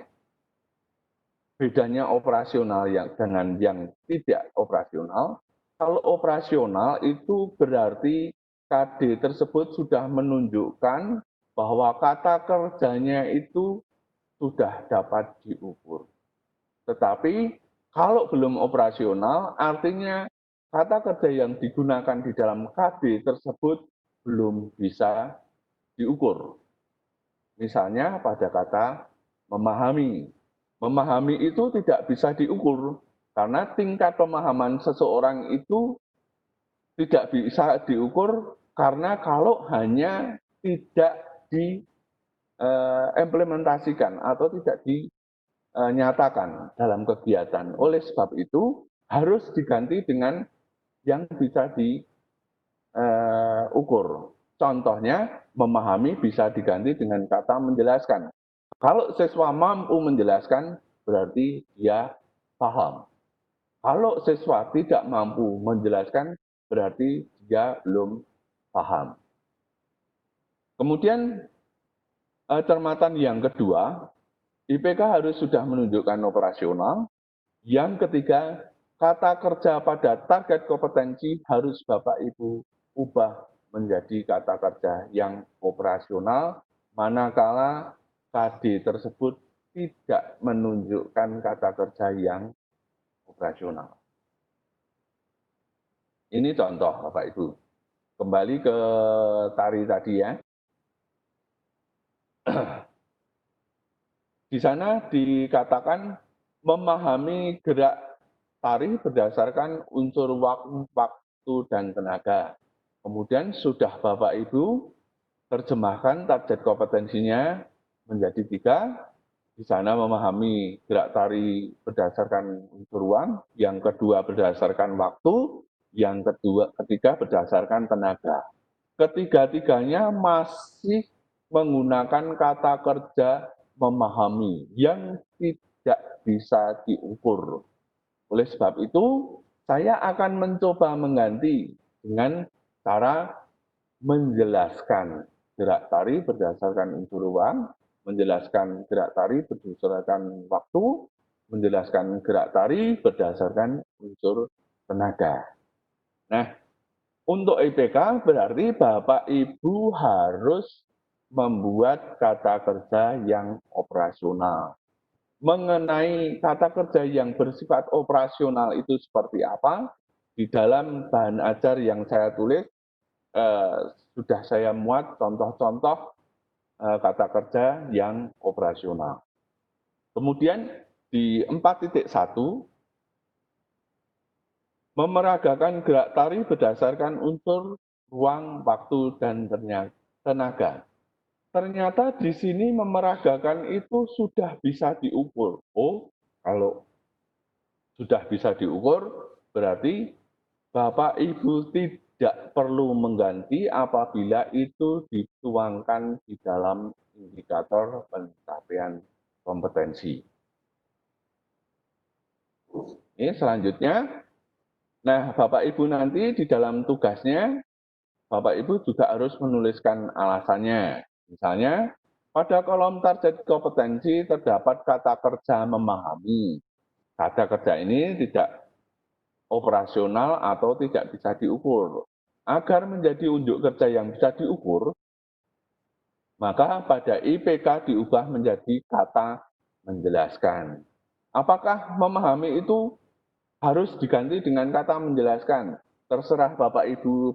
bedanya operasional dengan yang tidak operasional? Kalau operasional itu berarti KD tersebut sudah menunjukkan bahwa kata kerjanya itu sudah dapat diukur. Tetapi kalau belum operasional, artinya kata kerja yang digunakan di dalam KD tersebut belum bisa diukur. Misalnya pada kata memahami. Memahami itu tidak bisa diukur, karena tingkat pemahaman seseorang itu tidak bisa diukur karena kalau hanya tidak diimplementasikan atau tidak dinyatakan dalam kegiatan. Oleh sebab itu harus diganti dengan yang bisa diukur. Contohnya memahami bisa diganti dengan kata menjelaskan. Kalau siswa mampu menjelaskan berarti dia paham. Kalau siswa tidak mampu menjelaskan berarti dia belum paham. Kemudian cermatan yang kedua, IPK harus sudah menunjukkan operasional. Yang ketiga, kata kerja pada target kompetensi harus Bapak Ibu ubah menjadi kata kerja yang operasional, manakala KD tersebut tidak menunjukkan kata kerja yang operasional. Ini contoh Bapak Ibu. Kembali ke tari tadi ya. Di sana dikatakan memahami gerak tari berdasarkan unsur waktu dan tenaga. Kemudian sudah Bapak Ibu terjemahkan target kompetensinya menjadi 3. Di sana memahami gerak tari berdasarkan unsur ruang, yang kedua berdasarkan waktu, yang ketiga berdasarkan tenaga. Ketiga-tiganya masih menggunakan kata kerja memahami yang tidak bisa diukur. Oleh sebab itu, saya akan mencoba mengganti dengan cara menjelaskan gerak tari berdasarkan unsur ruang, menjelaskan gerak tari berdasarkan waktu, menjelaskan gerak tari berdasarkan unsur tenaga. Nah, untuk IPK berarti Bapak Ibu harus membuat kata kerja yang operasional. Mengenai kata kerja yang bersifat operasional itu seperti apa? Di dalam bahan ajar yang saya tulis, sudah saya muat contoh-contoh kata kerja yang operasional. Kemudian di 4.1, memeragakan gerak tari berdasarkan unsur ruang, waktu, dan tenaga. ternyata di sini memeragakan itu sudah bisa diukur. Oh, kalau sudah bisa diukur, berarti Bapak Ibu tidak perlu mengganti apabila itu dituangkan di dalam indikator pencapaian kompetensi. Ini selanjutnya, nah Bapak Ibu nanti di dalam tugasnya, Bapak Ibu juga harus menuliskan alasannya. Misalnya, pada kolom target kompetensi terdapat kata kerja memahami. Kata kerja ini tidak operasional atau tidak bisa diukur. Agar menjadi unjuk kerja yang bisa diukur, maka pada IPK diubah menjadi kata menjelaskan. Apakah memahami itu harus diganti dengan kata menjelaskan? Terserah Bapak Ibu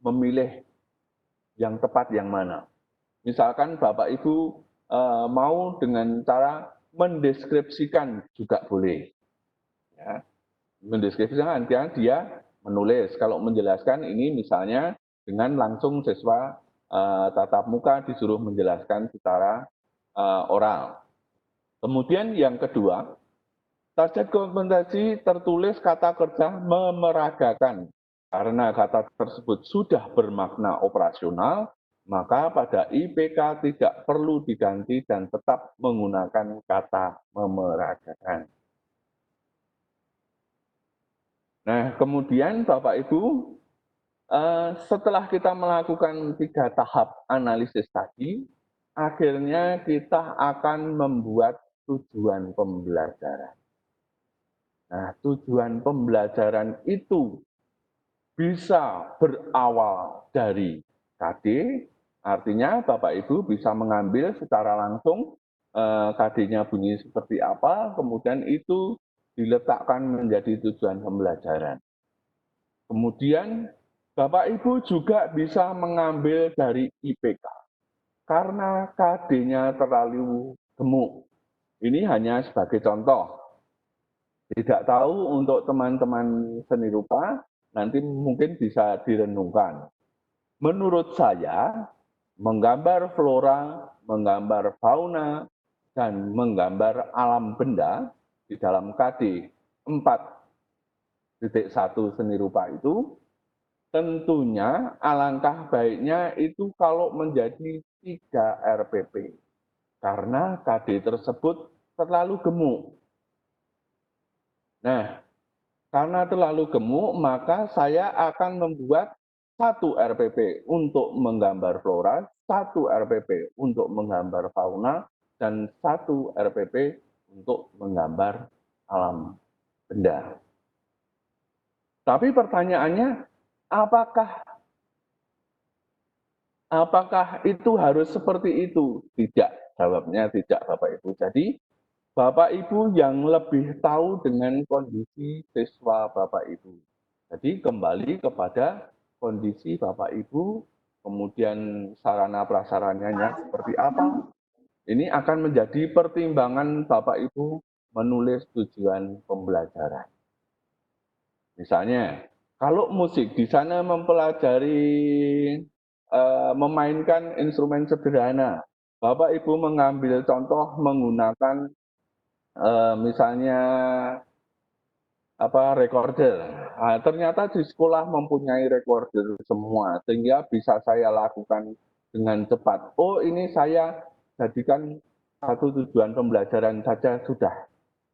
memilih yang tepat yang mana. Misalkan Bapak Ibu mau dengan cara mendeskripsikan juga boleh. Ya. Mendeskripsikan dia menulis. Kalau menjelaskan ini misalnya dengan langsung siswa tatap muka disuruh menjelaskan secara oral. Kemudian yang kedua, target kompetensi tertulis kata kerja memeragakan. Karena kata tersebut sudah bermakna operasional, maka pada IPK tidak perlu diganti dan tetap menggunakan kata memeragakan. Nah, kemudian Bapak Ibu, setelah kita melakukan 3 tahap analisis tadi, akhirnya kita akan membuat tujuan pembelajaran. Nah, tujuan pembelajaran itu bisa berawal dari KD, artinya Bapak Ibu bisa mengambil secara langsung KD-nya bunyi seperti apa, kemudian itu diletakkan menjadi tujuan pembelajaran. Kemudian Bapak Ibu juga bisa mengambil dari IPK, karena KD-nya terlalu gemuk. Ini hanya sebagai contoh. Tidak tahu untuk teman-teman seni rupa, nanti mungkin bisa direnungkan. Menurut saya, menggambar flora, menggambar fauna, dan menggambar alam benda di dalam KD 4.1 seni rupa itu, tentunya alangkah baiknya itu kalau menjadi 3 RPP. Karena KD tersebut terlalu gemuk. Nah, karena terlalu gemuk, maka saya akan membuat 1 RPP untuk menggambar flora, 1 RPP untuk menggambar fauna, dan 1 RPP untuk menggambar alam benda. Tapi pertanyaannya, apakah itu harus seperti itu? Tidak, jawabnya tidak Bapak Ibu. Jadi Bapak Ibu yang lebih tahu dengan kondisi siswa Bapak Ibu. Jadi kembali kepada kondisi Bapak Ibu, kemudian sarana prasarananya seperti apa. Ini akan menjadi pertimbangan Bapak Ibu menulis tujuan pembelajaran. Misalnya, kalau musik di sana mempelajari memainkan instrumen sederhana, Bapak Ibu mengambil contoh menggunakan misalnya recorder. Nah, ternyata di sekolah mempunyai recorder semua, sehingga bisa saya lakukan dengan cepat. Oh, ini saya jadikan satu tujuan pembelajaran saja sudah.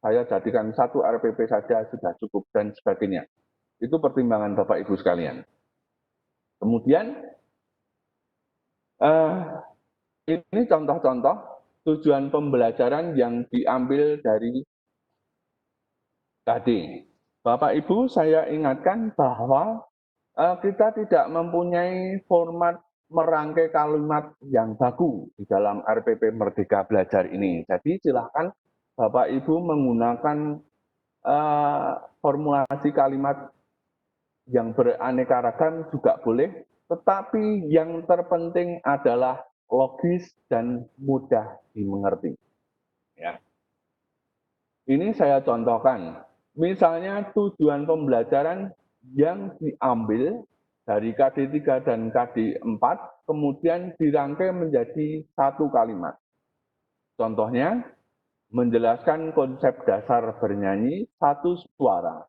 Saya jadikan 1 RPP saja sudah cukup dan sebagainya. Itu pertimbangan Bapak Ibu sekalian. Kemudian ini contoh-contoh tujuan pembelajaran yang diambil dari tadi. Bapak Ibu, saya ingatkan bahwa kita tidak mempunyai format merangkai kalimat yang baku di dalam RPP Merdeka Belajar ini. Jadi silakan Bapak Ibu menggunakan formulasi kalimat yang beraneka ragam juga boleh, tetapi yang terpenting adalah logis dan mudah dimengerti. Ya. Ini saya contohkan. Misalnya tujuan pembelajaran yang diambil dari KD3 dan KD4 kemudian dirangkai menjadi satu kalimat. Contohnya, menjelaskan konsep dasar bernyanyi satu suara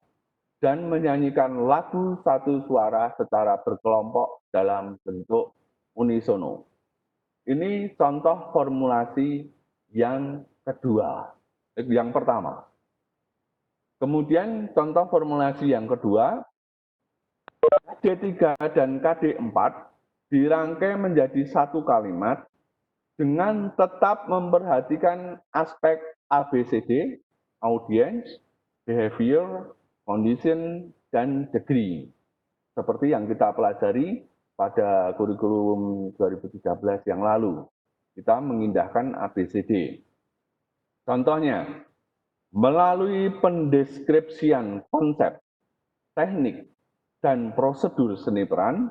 dan menyanyikan lagu satu suara secara berkelompok dalam bentuk unisono. Ini contoh formulasi yang kedua, yang pertama. Kemudian contoh formulasi yang kedua, KD3 dan KD4 dirangkai menjadi satu kalimat dengan tetap memperhatikan aspek ABCD, audience, behavior, condition, dan degree. Seperti yang kita pelajari pada kurikulum 2013 yang lalu. Kita mengindahkan ABCD. Contohnya, melalui pendeskripsian konsep, teknik, dan prosedur seni peran,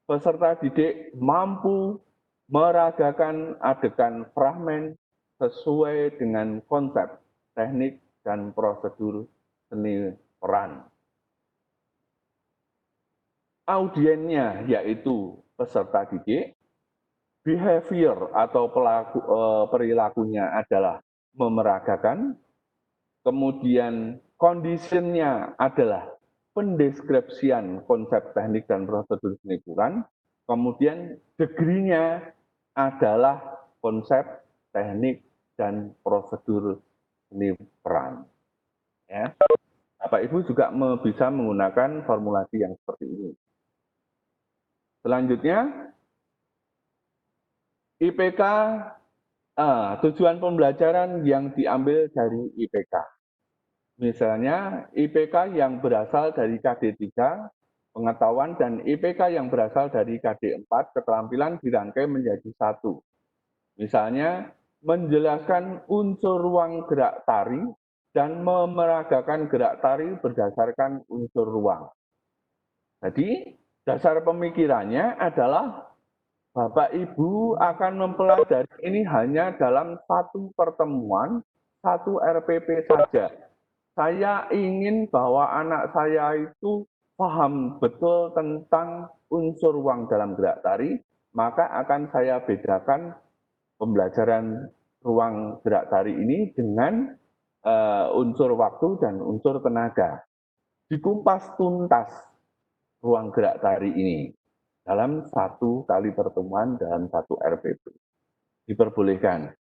peserta didik mampu meragakan adegan fragmen sesuai dengan konsep, teknik, dan prosedur seni peran. Audiennya yaitu peserta didik, behavior atau perilakunya adalah memeragakan, kemudian conditionnya adalah pendeskripsian konsep teknik dan prosedur seni peran, kemudian degree-nya adalah konsep teknik dan prosedur seni peran. Ya. Bapak Ibu juga bisa menggunakan formulasi yang seperti ini. Selanjutnya, IPK, tujuan pembelajaran yang diambil dari IPK. Misalnya, IPK yang berasal dari KD3, pengetahuan, dan IPK yang berasal dari KD4, keterampilan dirangkai menjadi satu. Misalnya, menjelaskan unsur ruang gerak tari dan memeragakan gerak tari berdasarkan unsur ruang. Jadi, dasar pemikirannya adalah Bapak Ibu akan mempelajari ini hanya dalam satu pertemuan, satu RPP saja. Saya ingin bahwa anak saya itu paham betul tentang unsur ruang dalam gerak tari, maka akan saya bedakan pembelajaran ruang gerak tari ini dengan unsur waktu dan unsur tenaga. Dikupas tuntas ruang gerak tari ini dalam satu kali pertemuan dalam satu RPP. Diperbolehkan.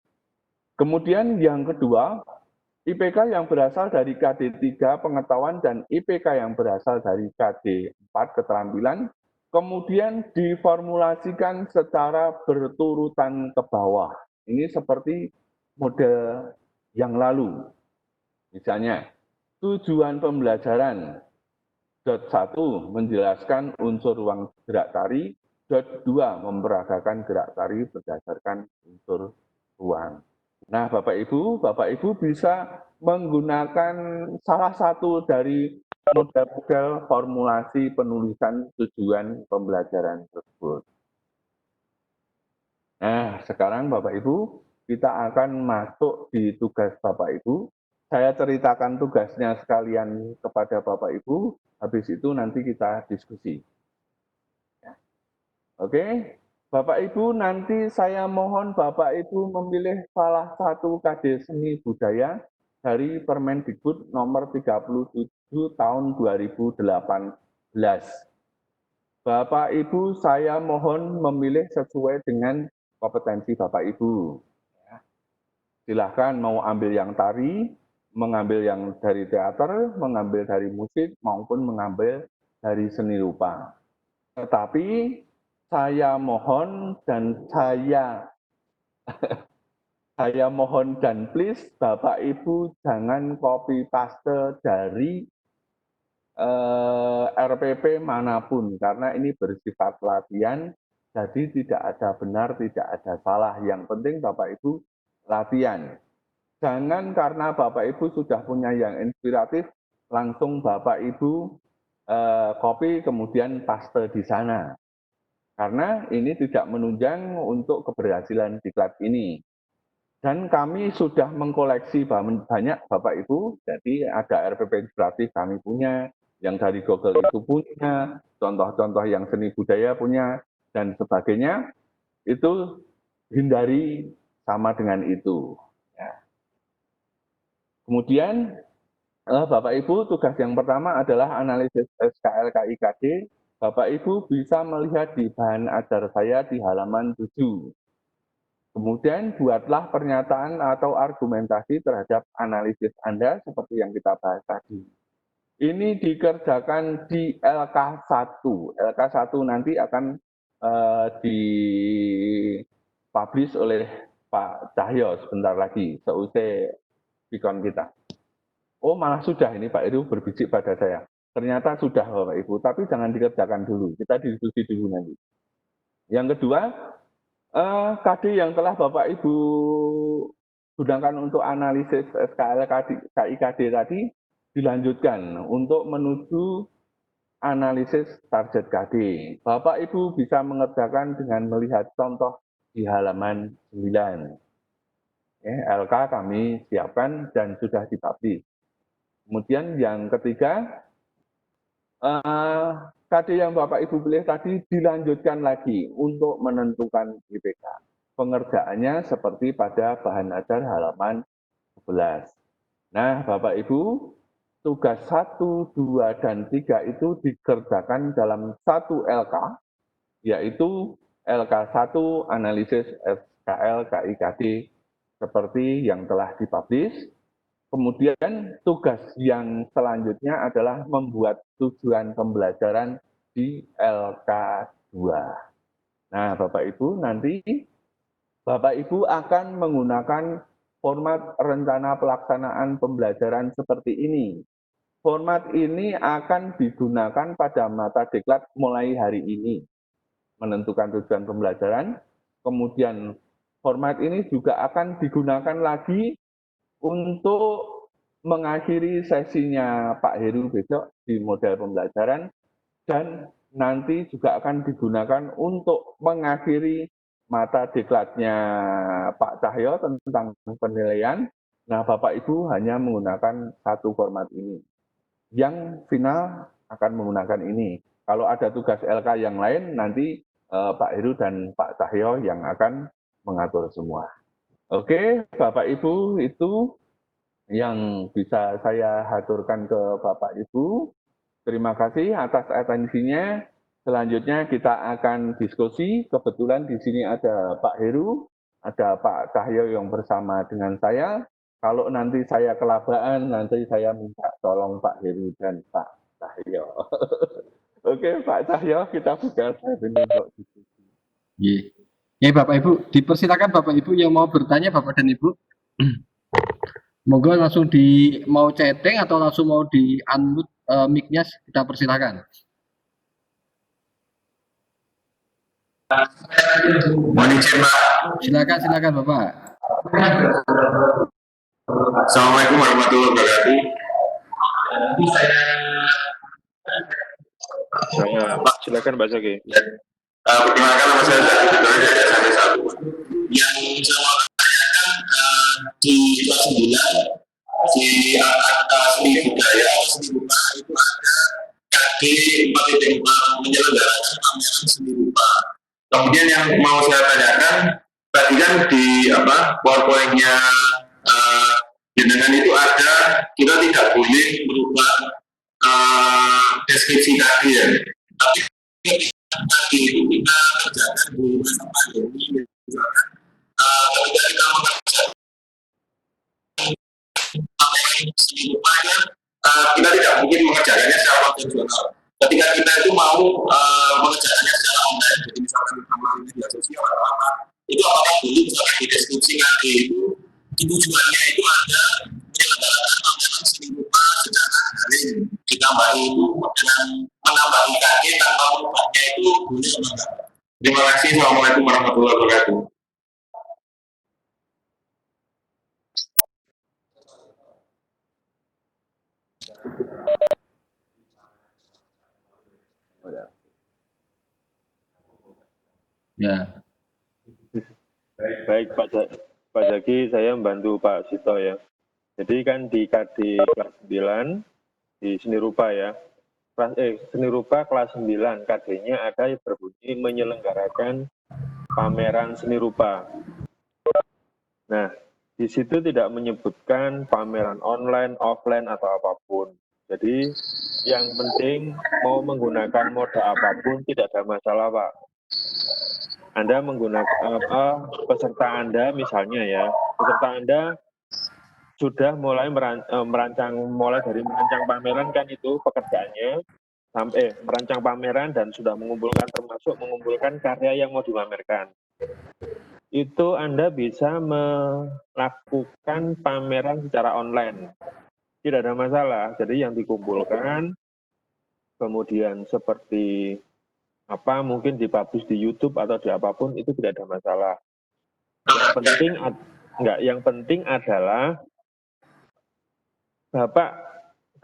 Kemudian yang kedua, IPK yang berasal dari KD3 pengetahuan dan IPK yang berasal dari KD4 keterampilan, kemudian diformulasikan secara berturutan ke bawah. Ini seperti model yang lalu. Misalnya, tujuan pembelajaran. Dot 1 menjelaskan unsur ruang gerak tari. Dot 2 memperagakan gerak tari berdasarkan unsur ruang. Nah, Bapak Ibu bisa menggunakan salah satu dari model-model formulasi penulisan tujuan pembelajaran tersebut. Nah, sekarang Bapak Ibu, kita akan masuk di tugas Bapak Ibu. Saya ceritakan tugasnya sekalian kepada Bapak Ibu, habis itu nanti kita diskusi. Oke, Bapak Ibu, nanti saya mohon Bapak Ibu memilih salah satu KD Seni Budaya dari Permendikbud nomor 37 tahun 2018. Bapak Ibu, saya mohon memilih sesuai dengan kompetensi Bapak Ibu. Silahkan mau ambil yang tari, mengambil yang dari teater, mengambil dari musik, maupun mengambil dari seni rupa. Tetapi saya mohon dan saya mohon dan please Bapak Ibu jangan copy paste dari RPP manapun karena ini bersifat latihan, jadi tidak ada benar, tidak ada salah. Yang penting Bapak Ibu latihan. Jangan karena Bapak Ibu sudah punya yang inspiratif, langsung Bapak Ibu copy kemudian paste di sana. Karena ini tidak menunjang untuk keberhasilan diklat ini. Dan kami sudah mengkoleksi banyak Bapak Ibu, jadi ada RPP inspiratif kami punya, yang dari Google itu punya, contoh-contoh yang seni budaya punya, dan sebagainya, itu hindari sama dengan itu. Ya. Kemudian, Bapak Ibu, tugas yang pertama adalah analisis SKL KIKD. Bapak Ibu bisa melihat di bahan ajar saya di halaman 7. Kemudian buatlah pernyataan atau argumentasi terhadap analisis Anda seperti yang kita bahas tadi. Ini dikerjakan di LK1. LK1 nanti akan dipublish oleh Pak Cahyo sebentar lagi, seusai pikon kita. Oh, malah sudah ini Pak Heru berbisik pada saya. Ternyata sudah Bapak Ibu, tapi jangan dikerjakan dulu. Kita diskusi dulu nanti. Yang kedua, KD yang telah Bapak Ibu gunakan untuk analisis SKL KIKD tadi dilanjutkan untuk menuju analisis target KD. Bapak Ibu bisa mengerjakan dengan melihat contoh di halaman 9. LK kami siapkan dan sudah dipublish. Kemudian yang ketiga, KD yang Bapak Ibu pilih tadi dilanjutkan lagi untuk menentukan IPK. Pengerjaannya seperti pada bahan ajar halaman 11. Nah, Bapak Ibu, tugas 1, 2, dan 3 itu dikerjakan dalam satu LK, yaitu LK1 analisis SKL KIKD seperti yang telah dipublish. Kemudian tugas yang selanjutnya adalah membuat tujuan pembelajaran di LK2. Nah, Bapak Ibu, nanti Bapak Ibu akan menggunakan format rencana pelaksanaan pembelajaran seperti ini. Format ini akan digunakan pada mata diklat mulai hari ini. Menentukan tujuan pembelajaran, kemudian format ini juga akan digunakan lagi untuk mengakhiri sesinya Pak Heru besok di model pembelajaran, dan nanti juga akan digunakan untuk mengakhiri mata diklatnya Pak Cahyo tentang penilaian. Nah, Bapak Ibu hanya menggunakan satu format ini. Yang final akan menggunakan ini. Kalau ada tugas LK yang lain, nanti Pak Heru dan Pak Cahyo yang akan mengatur semua. Oke, Bapak Ibu, itu yang bisa saya haturkan ke Bapak Ibu. Terima kasih atas atensinya. Selanjutnya kita akan diskusi. Kebetulan di sini ada Pak Heru, ada Pak Cahyo yang bersama dengan saya. Kalau nanti saya kelabaan, nanti saya minta tolong Pak Heru dan Pak Cahyo. Oke, Pak Cahyo, kita buka session untuk diskusi. Ya, Bapak Ibu, dipersilakan Bapak Ibu yang mau bertanya, Bapak dan Ibu. Monggo langsung mau chatting atau langsung mau di unmute mic-nya, kita persilakan. Mohon izin, Pak. Silakan Bapak. Assalamualaikum warahmatullahi wabarakatuh. Pak, silakan Pak Zaki. Ya. Perkenalkan nama saya Zaki Fitrani dari SMP 1. Yang saya mau tanyakan di kelas 9 di angka seni budaya seni rupa itu ada KD 4.4 menyelenggarakan pameran seni rupa. Kemudian yang mau saya tanyakan tadi kan di PowerPoint-nya jenengan itu ada kita tidak boleh merubah deskripsi tadi ya. Tapi tadi itu kita kerjakan di masa pandemi, ketika kita mengerjakan seni rupanya, kita tidak mungkin mengerjakannya secara konvensional. Ketika kita itu mau mengerjakannya secara online, jadi misalkan melalui media sosial atau apa, itu apakah boleh misalkan di deskripsi KD itu tujuannya itu ada menyelenggarakan pameran seni rupa secara daring, ditambahi itu dengan menambahi KD tanpa merubahnya itu boleh atau enggak? Terima kasih. Assalamualaikum warahmatullahi wabarakatuh. Ya. Baik Pak Zaki, saya membantu Pak Sito ya. Jadi kan di KD kelas 9 di seni rupa ya, seni rupa kelas 9, KD-nya ada yang berbunyi menyelenggarakan pameran seni rupa. Nah, di situ tidak menyebutkan pameran online, offline, atau apapun. Jadi, yang penting mau menggunakan moda apapun tidak ada masalah, Pak. Anda menggunakan peserta Anda misalnya ya, peserta Anda sudah mulai mulai dari merancang pameran kan itu pekerjaannya, sampai merancang pameran dan sudah mengumpulkan termasuk mengumpulkan karya yang mau dipamerkan. Itu Anda bisa melakukan pameran secara online. Tidak ada masalah. Jadi yang dikumpulkan kemudian seperti apa mungkin dipublish di YouTube atau di apapun itu tidak ada masalah. Yang penting adalah Bapak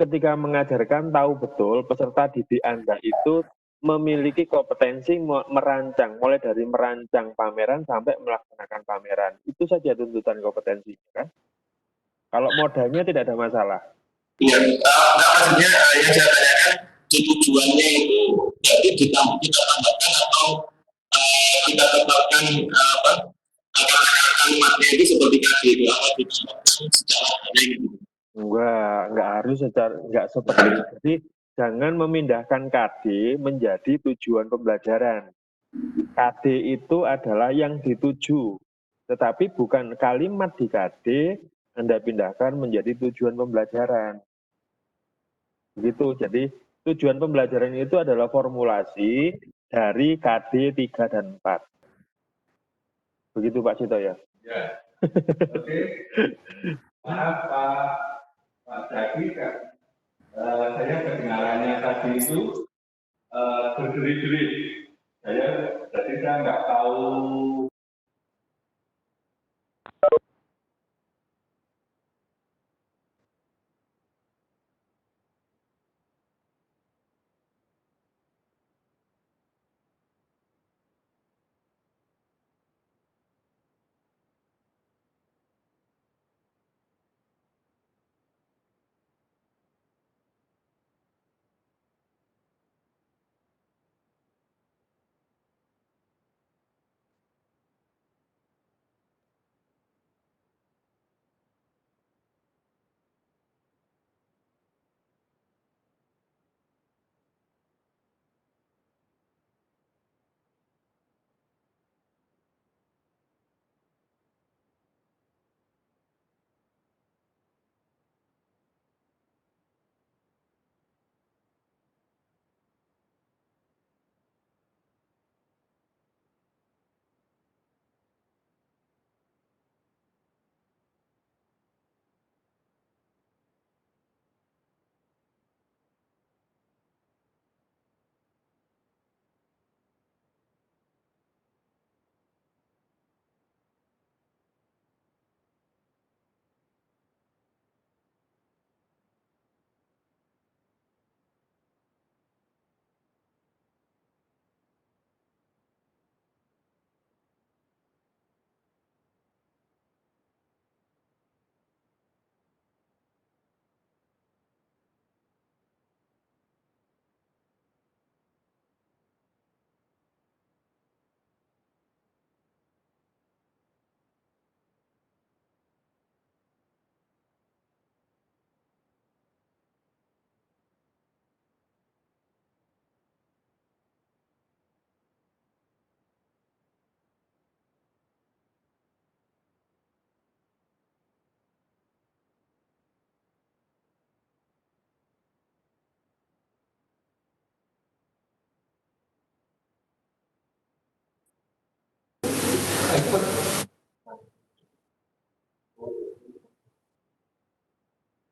ketika mengajarkan tahu betul peserta didik Anda itu memiliki kompetensi merancang, mulai dari merancang pameran sampai melaksanakan pameran. Itu saja tuntutan kompetensi, kan? Kalau modalnya tidak ada masalah. Iya, maksudnya yang saya tanyakan tujuannya itu jadi kita tambahkan atau kita tetapkan kalimatnya itu seperti tadi itu apa ditambahkan secara ada gitu. Enggak harus enggak seperti itu. Jadi jangan memindahkan KD menjadi tujuan pembelajaran. KD itu adalah yang dituju, tetapi bukan kalimat di KD Anda pindahkan menjadi tujuan pembelajaran. Begitu. Jadi tujuan pembelajaran itu adalah formulasi dari KD 3 dan 4. Begitu Pak Cito ya? Ya. Oke. Maaf Pak Jaki, saya kedengarannya tadi itu berderi-deri. Jadi saya nggak tahu.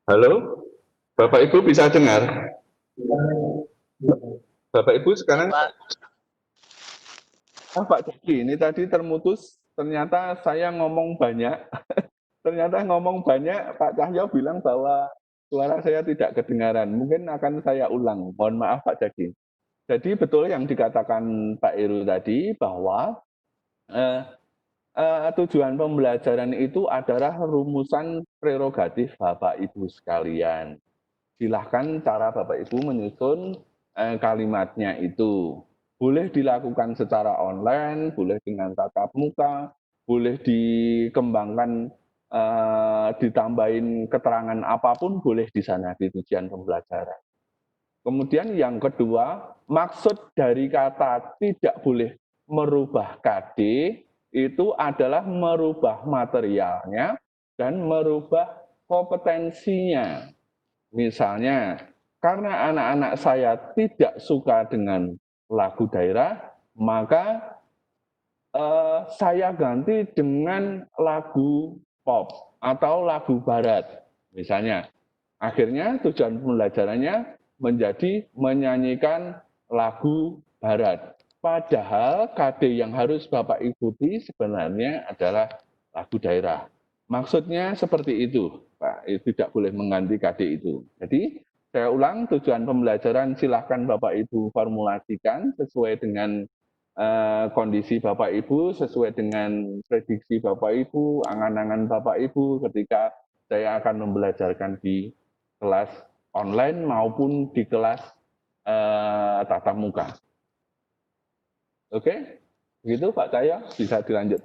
Halo, Bapak Ibu bisa dengar? Bapak Ibu sekarang Pak Jaki, ini tadi termutus, ternyata saya ngomong banyak. Ternyata ngomong banyak, Pak Cahyo bilang bahwa suara saya tidak kedengaran. Mungkin akan saya ulang. Mohon maaf Pak Jaki. Jadi betul yang dikatakan Pak Heru tadi bahwa tujuan pembelajaran itu adalah rumusan prerogatif Bapak Ibu sekalian. Silahkan cara Bapak Ibu menyusun kalimatnya itu. Boleh dilakukan secara online, boleh dengan tatap muka, boleh dikembangkan, ditambahin keterangan apapun boleh di sana di tujuan pembelajaran. Kemudian yang kedua, maksud dari kata tidak boleh merubah KD itu adalah merubah materialnya dan merubah kompetensinya. Misalnya, karena anak-anak saya tidak suka dengan lagu daerah, maka saya ganti dengan lagu pop atau lagu barat. Misalnya, akhirnya tujuan pembelajarannya menjadi menyanyikan lagu barat. Padahal KD yang harus Bapak ikuti sebenarnya adalah lagu daerah. Maksudnya seperti itu, Pak. Tidak boleh mengganti KD itu. Jadi, saya ulang, tujuan pembelajaran silahkan Bapak Ibu formulasikan sesuai dengan kondisi Bapak Ibu, sesuai dengan prediksi Bapak Ibu, angan-angan Bapak Ibu ketika saya akan membelajarkan di kelas online maupun di kelas tatap muka. Oke, begitu Pak Cahyo, bisa dilanjut.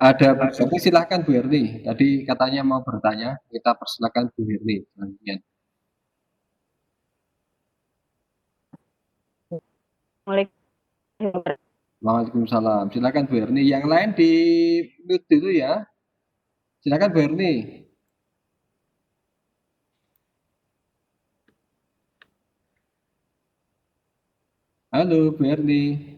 Ada Bu Erni, silahkan Bu Erni. Tadi katanya mau bertanya, kita persilakan Bu Erni selanjutnya. Waalaikumsalam. Silakan Bu Erni. Yang lain di mute dulu ya. Silakan Bu Erni. Halo Bu Erni.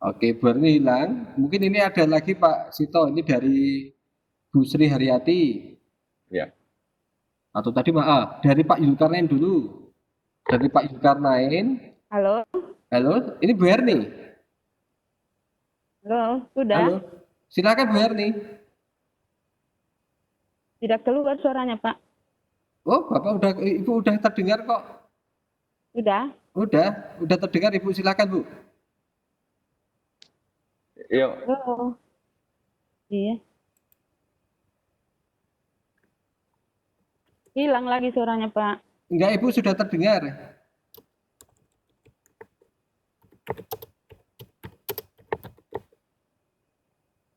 Oke, Bu Erni hilang. Mungkin ini ada lagi Pak Sito. Ini dari Bu Sri Haryati. Ya. Atau tadi maaf, dari Pak Zulkarnain dulu. Dari Pak Zulkarnain. Halo, Halo, ini Bu Erni. halo, sudah? Halo. Silakan Bu Erni. Tidak keluar suaranya, Pak. Oh, Bapak udah, Ibu udah terdengar kok. Sudah? Udah terdengar Ibu, silakan Bu. Yuk. Halo. Iya. Hilang lagi suaranya, Pak. Enggak, Ibu sudah terdengar.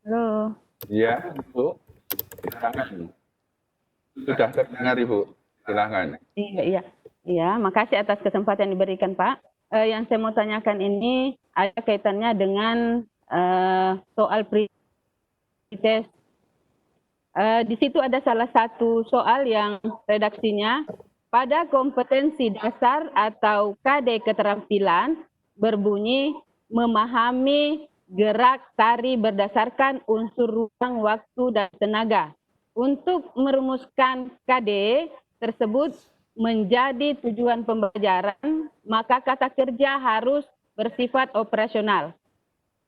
Halo. Iya, Ibu. Silakan. Sudah terdengar Ibu. Silakan. Iya. Iya, makasih atas kesempatan yang diberikan, Pak. Yang saya mau tanyakan ini ada kaitannya dengan soal pretest. Di situ ada salah satu soal yang redaksinya pada kompetensi dasar atau KD keterampilan berbunyi memahami gerak tari berdasarkan unsur ruang, waktu, dan tenaga. Untuk merumuskan KD tersebut menjadi tujuan pembelajaran, maka kata kerja harus bersifat operasional.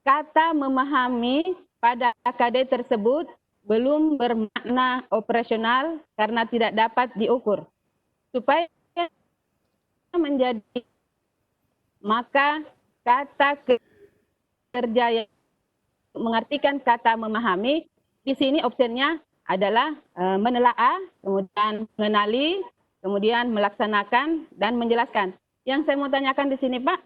Kata memahami pada KD tersebut belum bermakna operasional karena tidak dapat diukur. Supaya menjadi, maka kata kerja yang mengartikan kata memahami, di sini opsinya adalah menelaah, kemudian mengenali, kemudian melaksanakan dan menjelaskan. Yang saya mau tanyakan di sini, Pak,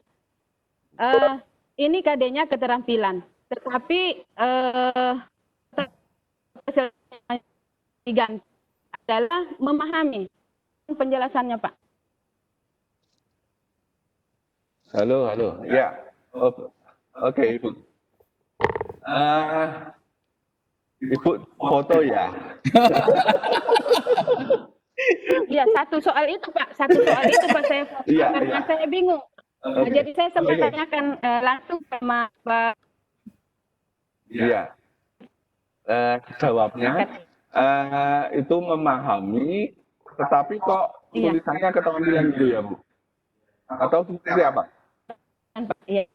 ini KD-nya keterampilan, tetapi diganti adalah memahami. Penjelasannya, Pak. Halo. Ya. Oke, Ibu. Ibu foto ya. Iya, satu soal itu Pak saya Iya, karena iya. saya bingung. Oke. Jadi saya sempat Oke. tanyakan langsung sama Pak. Iya. Jawabnya itu memahami, tetapi kok Iya. tulisannya keterampilan gitu ya, Bu? Atau seperti apa? Iya.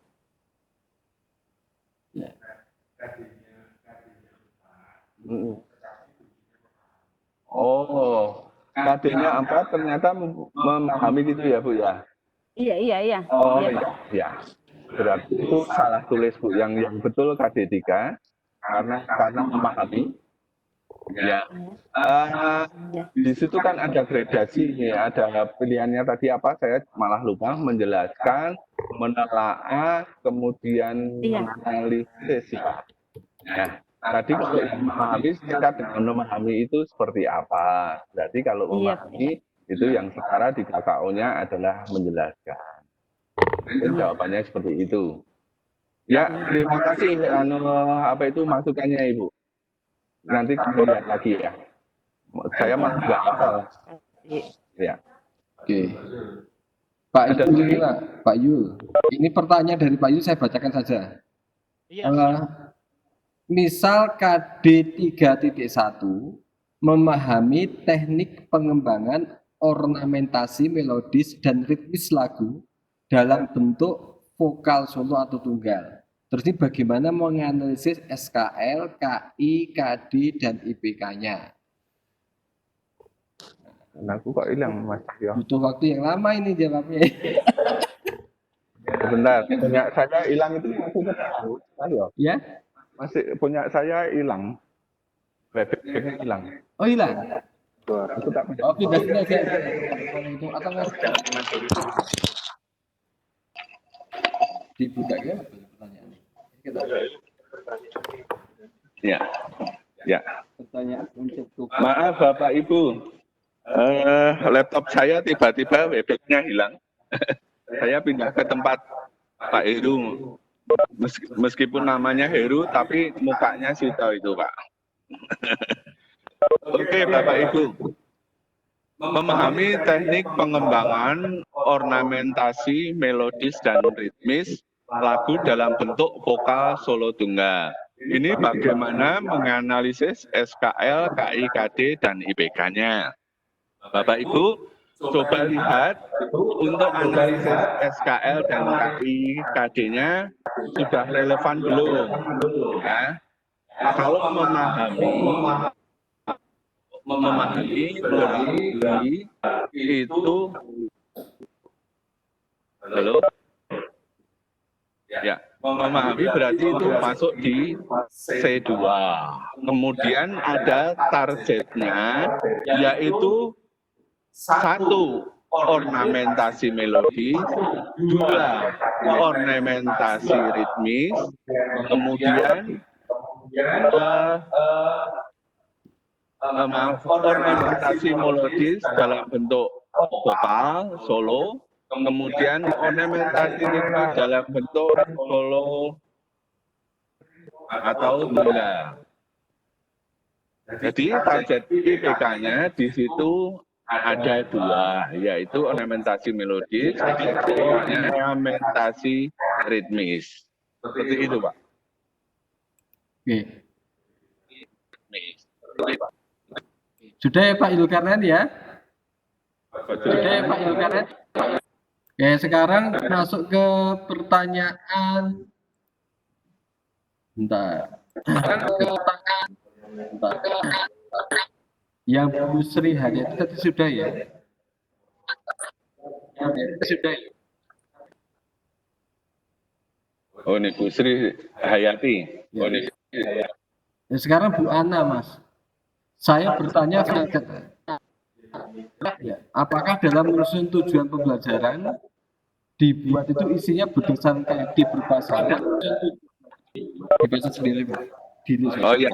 Oh, KD-nya 4 ternyata memahami gitu ya, Bu ya? Iya. Oh Iya, Pak. iya. Berarti itu salah tulis, Bu. Yang betul KD 3 karena memahami. Ya. Di situ kan ada gradasi, ya, ada pilihannya tadi apa? Saya malah lupa menjelaskan, menelaah, kemudian Iya. menganalisis. Ya. Tadi kalau memahami singkat dengan memahami itu seperti apa? Berarti kalau Iya. memahami itu yang setara di KKO-nya adalah menjelaskan. Mungkin jawabannya seperti itu. Ya, terima kasih apa itu masukannya Ibu. Nanti kita lihat lagi ya. Saya malah nggak hafal. Ya. Oke. Pak Ada Yul, lagi? Pak Yul. Ini pertanyaan dari Pak Yul, saya bacakan saja. Misal KD 3.1 memahami teknik pengembangan ornamentasi melodis dan ritmis lagu dalam bentuk vokal solo atau tunggal. Terus ini bagaimana menganalisis SKL, KI, KD, dan IPK-nya? Aku kok hilang Mas Yo. Butuh waktu yang lama ini jawabnya. Sebentar, punya saya hilang itu maksudnya Ayo. Ya? Masih punya saya hilang. Webnya hilang. Oh hilang? Aku tak Oh pindah sini aja. Atau mas? Dibuka ya pertanyaannya. Ya. Ya. Pertanyaan untuk Maaf Bapak Ibu. Laptop saya tiba-tiba webnya hilang. Saya pindah ke tempat Pak Heru. Meskipun namanya Heru, tapi mukanya Sito itu, Pak. Oke, Bapak Ibu. Memahami teknik pengembangan ornamentasi melodis dan ritmis lagu dalam bentuk vokal solo tunggal. Ini bagaimana menganalisis SKL, KI, KD, dan IPK-nya. Bapak Ibu, coba lihat untuk analisis SKL dan KI, KD-nya sudah relevan belum? Ya. Kalau memahami berarti itu memahami berarti itu masuk di C2. Kemudian ada targetnya yaitu 1 ornamentasi melodi, 2 ornamentasi ritmis, kemudian ornamentasi melodis dalam bentuk vokal solo, kemudian ornamentasi ritmis dalam bentuk solo atau tunggal. Jadi target IPK-nya di situ ada 2, yaitu ornamentasi melodis dan ornamentasi ritmis. Seperti itu, Pak. Oke. Sudah ya Pak Zulkarnain ya? Sudah ya Pak Zulkarnain? Oke, sekarang masuk ke pertanyaan. Bentar. Yang Bu Sri Haryati tadi sudah ya? Sudah. Oh, ini Bu Sri Hayati. Oh, ini. Ya, sekarang Bu Ana, Mas. Saya bertanya singkat. Ya, apakah dalam menyusun tujuan pembelajaran dibuat itu isinya berdasarkan KD berpasangan? Dibaca sendiri, Pak. Oh iya.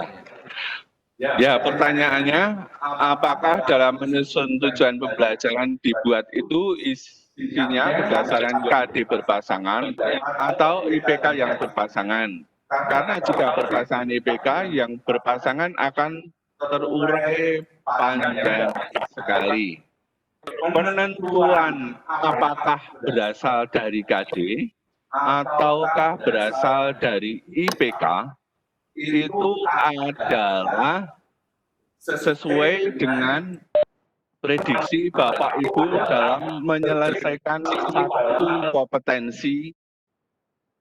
Ya, pertanyaannya, apakah dalam menyusun tujuan pembelajaran dibuat itu isinya berdasarkan KD berpasangan atau IPK yang berpasangan? Karena jika berpasangan IPK yang berpasangan akan terurai panjang sekali. Penentuan apakah berasal dari KD ataukah berasal dari IPK itu adalah sesuai dengan prediksi Bapak Ibu dalam menyelesaikan satu kompetensi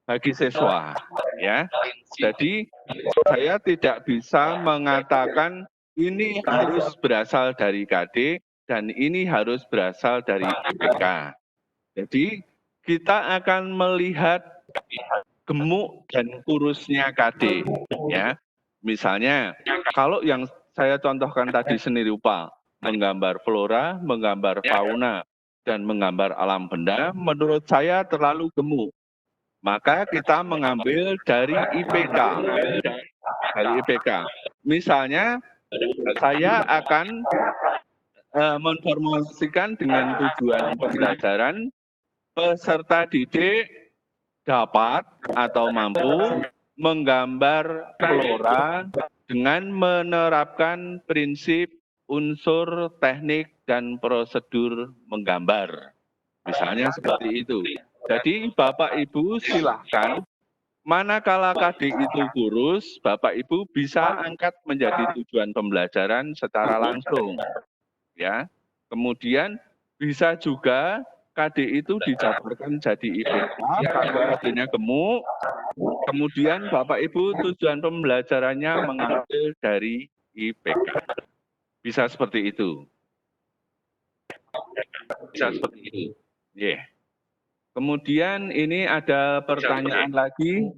bagi siswa, ya. Jadi saya tidak bisa mengatakan ini harus berasal dari KD dan ini harus berasal dari IPK. Jadi kita akan melihat gemuk dan kurusnya KD, ya. Misalnya kalau yang saya contohkan tadi seni rupa, menggambar flora, menggambar fauna, dan menggambar alam benda, menurut saya terlalu gemuk. Maka kita mengambil dari IPK. Misalnya, saya akan menformulasikan dengan tujuan pembelajaran, peserta didik dapat atau mampu menggambar flora dengan menerapkan prinsip unsur teknik dan prosedur menggambar. Misalnya seperti itu. Jadi Bapak Ibu silahkan, manakala KD itu kurus, Bapak Ibu bisa angkat menjadi tujuan pembelajaran secara langsung. Ya. Kemudian bisa juga KD itu dijabarkan jadi IPK karena KD-nya gemuk. Kemudian Bapak Ibu tujuan pembelajarannya mengambil dari IPK. Bisa seperti itu. Bisa seperti itu. Yeah. Kemudian ini ada pertanyaan lagi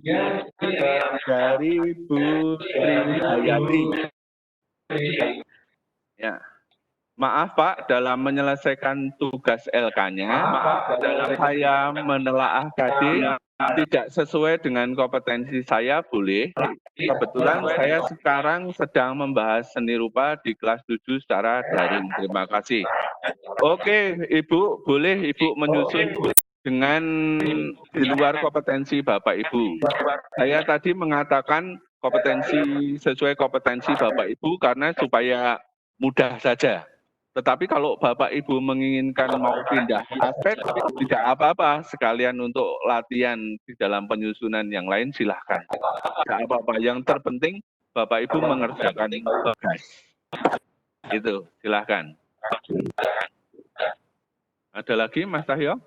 dari Bu Tri Hayati. Ya. Maaf Pak, dalam menyelesaikan tugas LK-nya, saya menelaah KD tidak sesuai dengan kompetensi saya, boleh. Kebetulan saya sekarang sedang membahas seni rupa di kelas 7 secara daring. Terima kasih. Oke, Ibu, boleh Ibu menyusun dengan di luar kompetensi Bapak Ibu. Saya tadi mengatakan kompetensi sesuai kompetensi Bapak Ibu karena supaya mudah saja. Tetapi kalau Bapak Ibu menginginkan mau pindah aspek, tidak apa-apa. Sekalian untuk latihan di dalam penyusunan yang lain silahkan. Tidak apa-apa. Yang terpenting Bapak Ibu mengerjakan tugas. Itu, silahkan. Ada lagi Mas Tahyo?